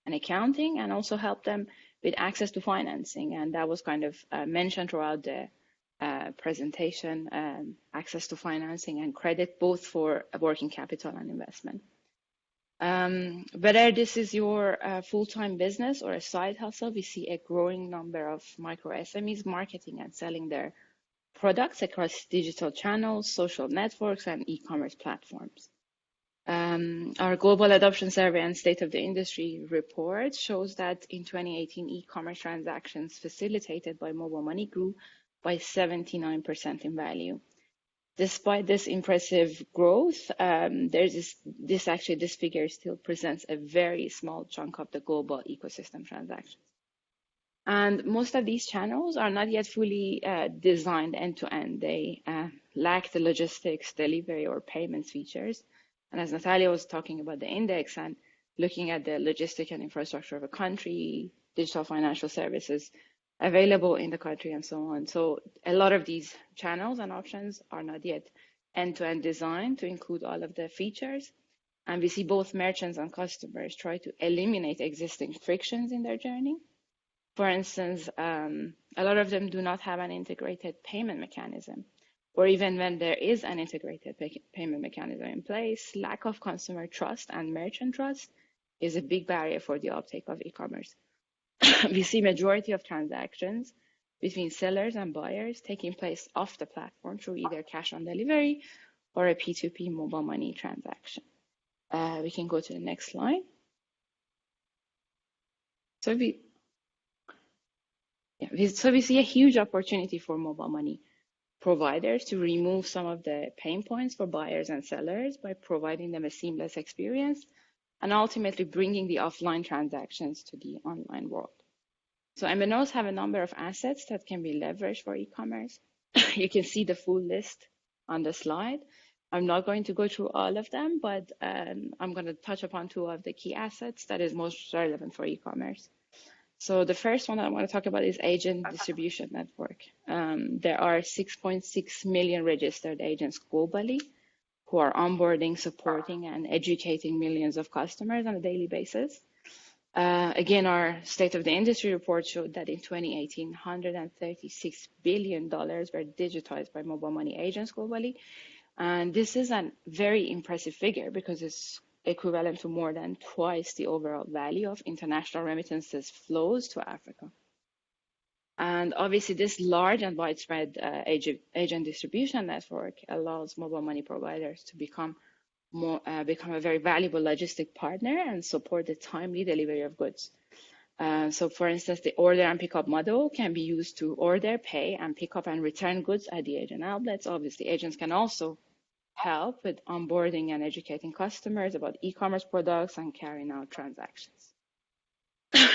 and accounting, and also help them with access to financing. And that was kind of mentioned throughout the presentation, access to financing and credit, both for working capital and investment. Whether this is your full-time business or a side hustle, we see a growing number of micro SMEs marketing and selling their products across digital channels, social networks, and e-commerce platforms. Our global adoption survey and state of the industry report shows that in 2018, e-commerce transactions facilitated by mobile money grew by 79% in value. Despite this impressive growth, this figure still presents a very small chunk of the global ecosystem transactions. And most of these channels are not yet fully designed end-to-end. They lack the logistics, delivery, or payments features. And as Natalia was talking about the index and looking at the logistic and infrastructure of a country, digital financial services available in the country, and so on. So a lot of these channels and options are not yet end-to-end designed to include all of the features. And we see both merchants and customers try to eliminate existing frictions in their journey. For instance, a lot of them do not have an integrated payment mechanism, or even when there is an integrated payment mechanism in place, lack of consumer trust and merchant trust is a big barrier for the uptake of e-commerce. We see majority of transactions between sellers and buyers taking place off the platform through either cash on delivery or a P2P mobile money transaction. We can go to the next slide. So we see a huge opportunity for mobile money providers to remove some of the pain points for buyers and sellers by providing them a seamless experience and ultimately bringing the offline transactions to the online world. So MNOs have a number of assets that can be leveraged for e-commerce. You can see the full list on the slide. I'm not going to go through all of them, but I'm going to touch upon two of the key assets that is most relevant for e-commerce. So the first one I want to talk about is agent distribution network. There are 6.6 million registered agents globally who are onboarding, supporting, and educating millions of customers on a daily basis. Again, our State of the Industry report showed that in 2018, $136 billion were digitized by mobile money agents globally. And this is a very impressive figure because it's equivalent to more than twice the overall value of international remittances flows to Africa. And obviously, this large and widespread agent distribution network allows mobile money providers to become a very valuable logistic partner and support the timely delivery of goods. So, for instance, the order and pickup model can be used to order, pay, and pick up and return goods at the agent outlets. Obviously, agents can also help with onboarding and educating customers about e-commerce products and carrying out transactions.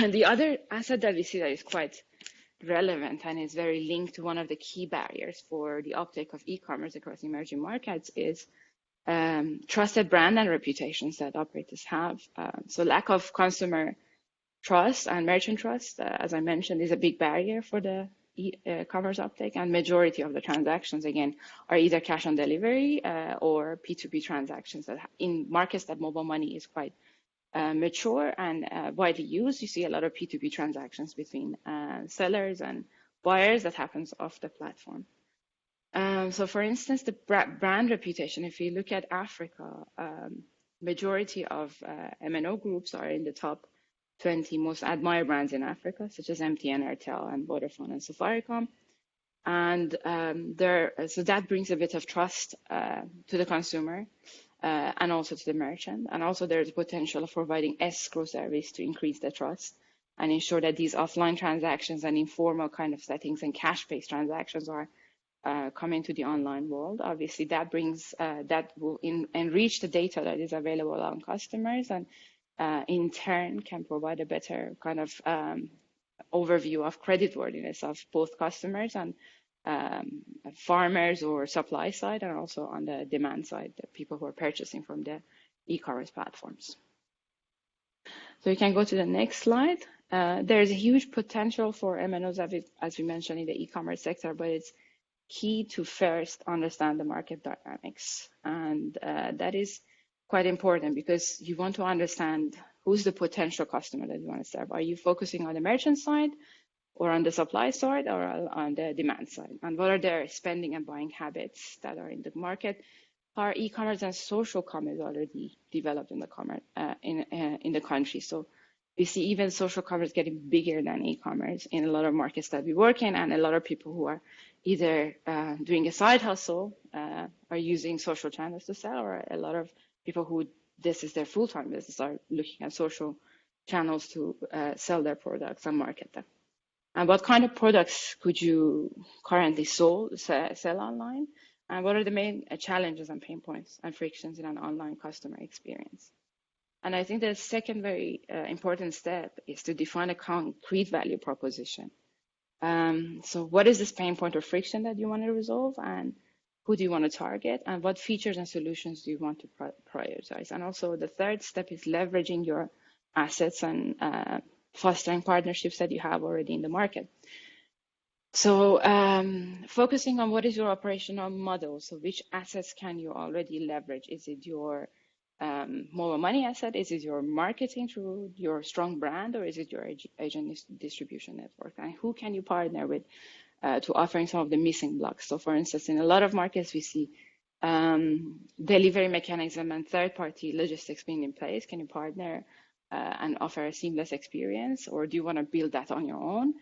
And the other asset that we see that is quite relevant and is very linked to one of the key barriers for the uptake of e-commerce across emerging markets is trusted brand and reputations that operators have. So lack of consumer trust and merchant trust, as I mentioned, is a big barrier for the e-commerce uptake, and majority of the transactions, again, are either cash on delivery or P2P transactions that in markets that mobile money is quite mature and widely used. You see a lot of P2P transactions between sellers and buyers that happens off the platform. So for instance, the brand reputation, if you look at Africa, majority of MNO groups are in the top 20 most admired brands in Africa, such as MTN, Airtel, and Vodafone and Safaricom. And so that brings a bit of trust to the consumer and also to the merchant. And also there's potential of providing escrow service to increase the trust and ensure that these offline transactions and informal kind of settings and cash-based transactions are coming to the online world. Obviously, that brings that will enrich the data that is available on customers, and in turn can provide a better kind of overview of creditworthiness of both customers and farmers or supply side, and also on the demand side, the people who are purchasing from the e-commerce platforms. So you can go to the next slide. There's a huge potential for MNOs, as we mentioned, in the e-commerce sector, but it's key to first understand the market dynamics. And that is quite important because you want to understand who's the potential customer that you want to serve. Are you focusing on the merchant side, or on the supply side, or on the demand side? And what are their spending and buying habits that are in the market? Are e-commerce and social commerce already developed in the country? So we see even social commerce getting bigger than e-commerce in a lot of markets that we work in, and a lot of people who are either doing a side hustle are using social channels to sell, or a lot of people who this is their full-time business are looking at social channels to sell their products and market them. And what kind of products could you currently sell online? And what are the main challenges and pain points and frictions in an online customer experience? And I think the second very important step is to define a concrete value proposition. So what is this pain point or friction that you want to resolve, and who do you want to target, and what features and solutions do you want to prioritize? And also the third step is leveraging your assets and fostering partnerships that you have already in the market. So focusing on what is your operational model. So which assets can you already leverage? Is it your mobile money asset? Is it your marketing through your strong brand, or is it your agent distribution network? And who can you partner with to offering some of the missing blocks? So for instance, in a lot of markets, we see delivery mechanism and third-party logistics being in place. Can you partner and offer a seamless experience, or do you want to build that on your own?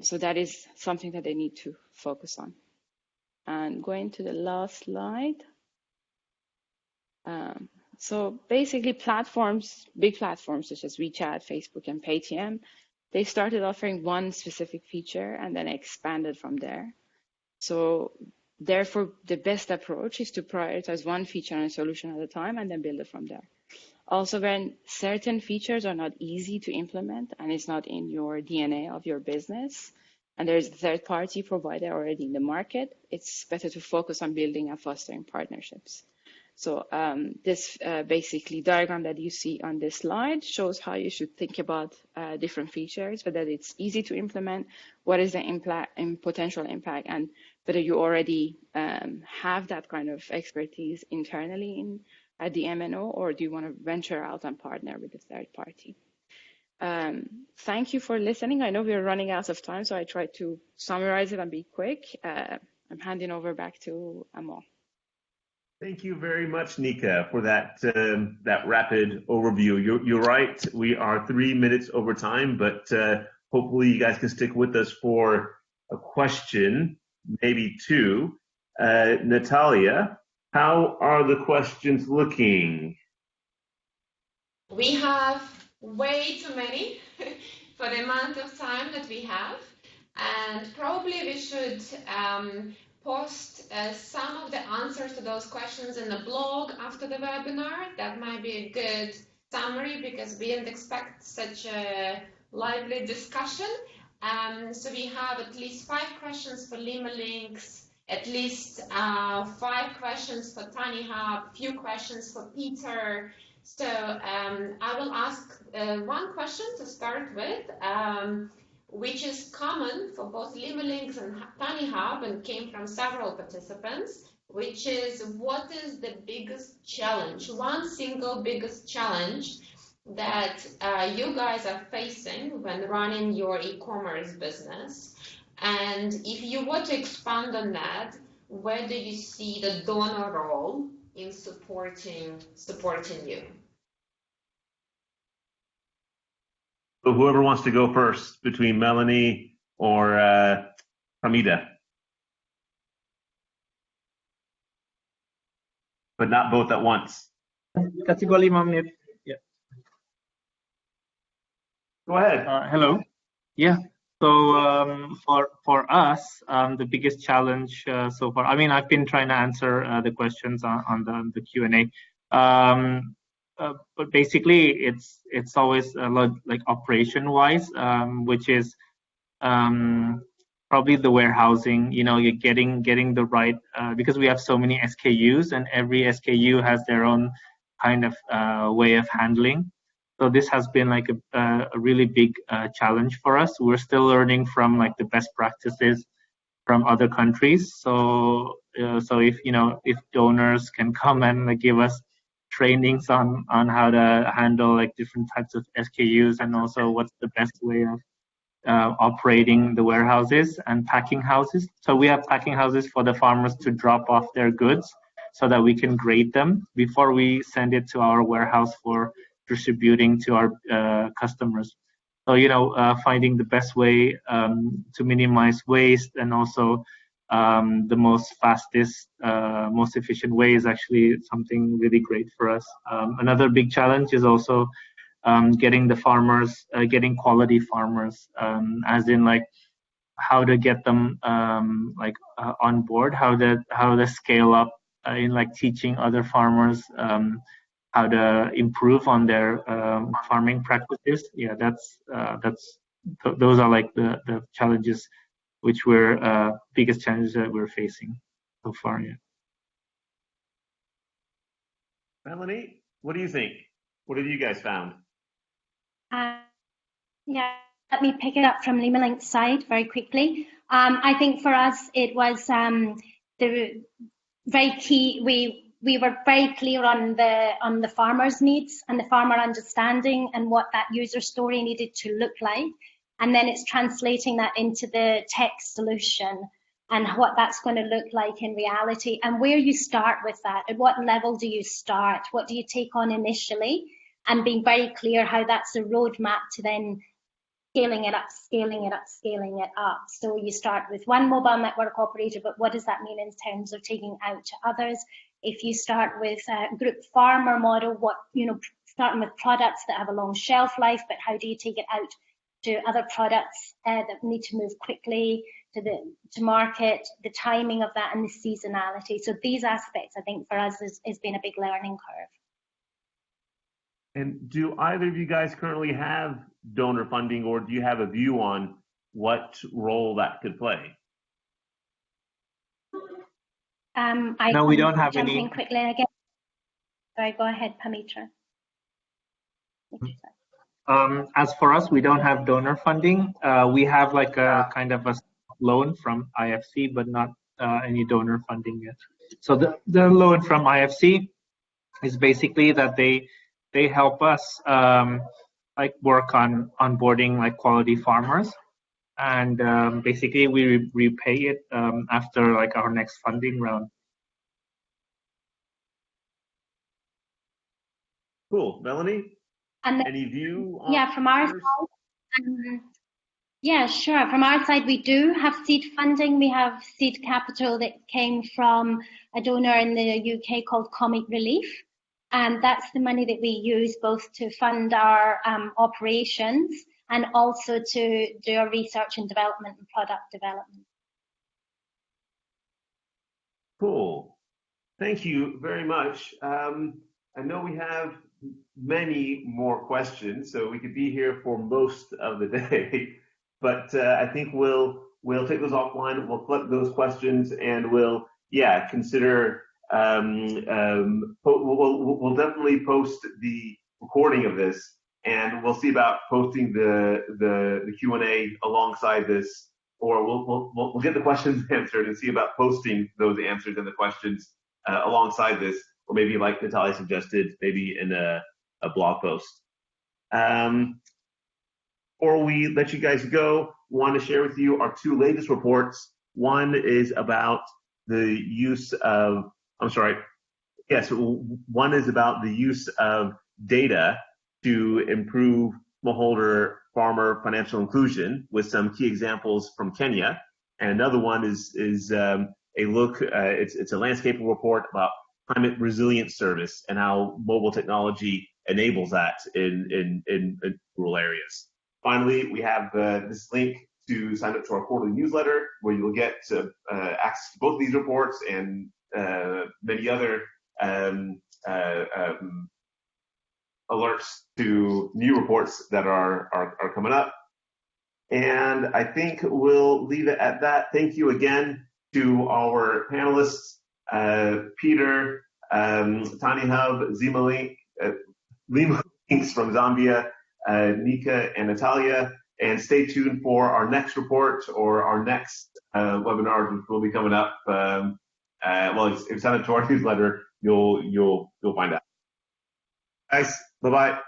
So that is something that they need to focus on. And going to the last slide. So basically platforms, big platforms such as WeChat, Facebook, and Paytm, they started offering one specific feature and then expanded from there. So therefore, the best approach is to prioritize one feature and solution at a time and then build it from there. Also, when certain features are not easy to implement and it's not in your DNA of your business, and there's a third-party provider already in the market, it's better to focus on building and fostering partnerships. So this basically diagram that you see on this slide shows how you should think about different features, whether it's easy to implement, what is the impact and potential impact, and whether you already have that kind of expertise internally at the MNO, or do you want to venture out and partner with a third party? Thank you for listening. I know we're running out of time, so I tried to summarize it and be quick. I'm handing over back to Amol. Thank you very much, Nika, for that rapid overview. You're right. We are 3 minutes over time, but hopefully you guys can stick with us for a question, maybe two. Natalia, how are the questions looking? We have way too many for the amount of time that we have, and probably we should post some of the answers to those questions in the blog after the webinar. That might be a good summary because we didn't expect such a lively discussion. So we have at least 5 questions for Lima Links, at least 5 questions for TaniHub, few questions for Peter. So I will ask one question to start with, which is common for both Lima Links and TaniHub and came from several participants, which is what is the biggest challenge, one single biggest challenge that you guys are facing when running your e-commerce business? And if you were to expand on that, where do you see the donor role in supporting you? So whoever wants to go first, between Melanie or Hamida. But not both at once. Category, Ma'am. Yeah. Go ahead. Hello. Yeah. So for us, the biggest challenge so far, I mean, I've been trying to answer the questions on the Q&A. But basically, it's always like operation-wise, which is probably the warehousing. You're getting the right, because we have so many SKUs, and every SKU has their own kind of way of handling. So this has been like a really big challenge for us. We're still learning from like the best practices from other countries. So if donors can come and like, give us trainings on how to handle like different types of SKUs, and also what's the best way of operating the warehouses and packing houses. So we have packing houses for the farmers to drop off their goods so that we can grade them before we send it to our warehouse for distributing to our customers. So, finding the best way to minimize waste, and also the most fastest, most efficient way is actually something really great for us. Another big challenge is also getting the farmers, getting quality farmers, as in like how to get them on board, how to scale up in like teaching other farmers how to improve on their farming practices. Yeah, those are like the challenges which we're biggest challenges that we're facing so far. Yeah. Melanie, what do you think? What have you guys found? Yeah, let me pick it up from Lima Links side very quickly. I think for us it was the very key. We were very clear on the farmer's needs and the farmer understanding and what that user story needed to look like, and then it's translating that into the tech solution and what that's going to look like in reality, and where you start with that. At what level do you start? What do you take on initially? And being very clear how that's a roadmap to then scaling it up, scaling it up, scaling it up. So you start with one mobile network operator, but what does that mean in terms of taking out to others? If you start with a group farmer model, starting with products that have a long shelf life, but how do you take it out to other products that need to move quickly to market, the timing of that, and the seasonality. So these aspects, I think, for us has been a big learning curve. And do either of you guys currently have donor funding, or do you have a view on what role that could play? No, we don't have any. Quickly again. Sorry, go ahead, Pamitra. As for us, we don't have donor funding. We have like a kind of a loan from IFC, but not any donor funding yet. So the loan from IFC is basically that they help us like work on onboarding like quality farmers, and basically we repay it after like our next funding round. Cool. Melanie, any view on yeah, from our side? Yeah, sure. From our side, we do have seed funding. We have seed capital that came from a donor in the UK called Comic Relief. And that's the money that we use both to fund our operations and also to do our research and development and product development. Cool. Thank you very much. I know we have many more questions, so we could be here for most of the day, but I think we'll take those offline. We'll collect those questions, and we'll consider. We'll definitely post the recording of this, and we'll see about posting the Q&A alongside this, or we'll get the questions answered and see about posting those answers and the questions alongside this, or maybe like Natalia suggested, maybe in a blog post. Or we let you guys go, want to share with you our two latest reports. One is about the use of one is about the use of data to improve smallholder farmer financial inclusion, with some key examples from Kenya. And another one is a look. It's a landscaping report about climate resilience service and how mobile technology enables that in rural areas. Finally, we have this link to sign up to our quarterly newsletter, where you'll get access to both these reports and many other alerts to new reports that are coming up. And I think we'll leave it at that. Thank you again to our panelists, Peter, TaniHub, Lima Links from Zambia, Nika and Natalia. And stay tuned for our next report or our next webinar, which will be coming up. Well, if you sign up to our newsletter, you'll find out. Guys, bye-bye.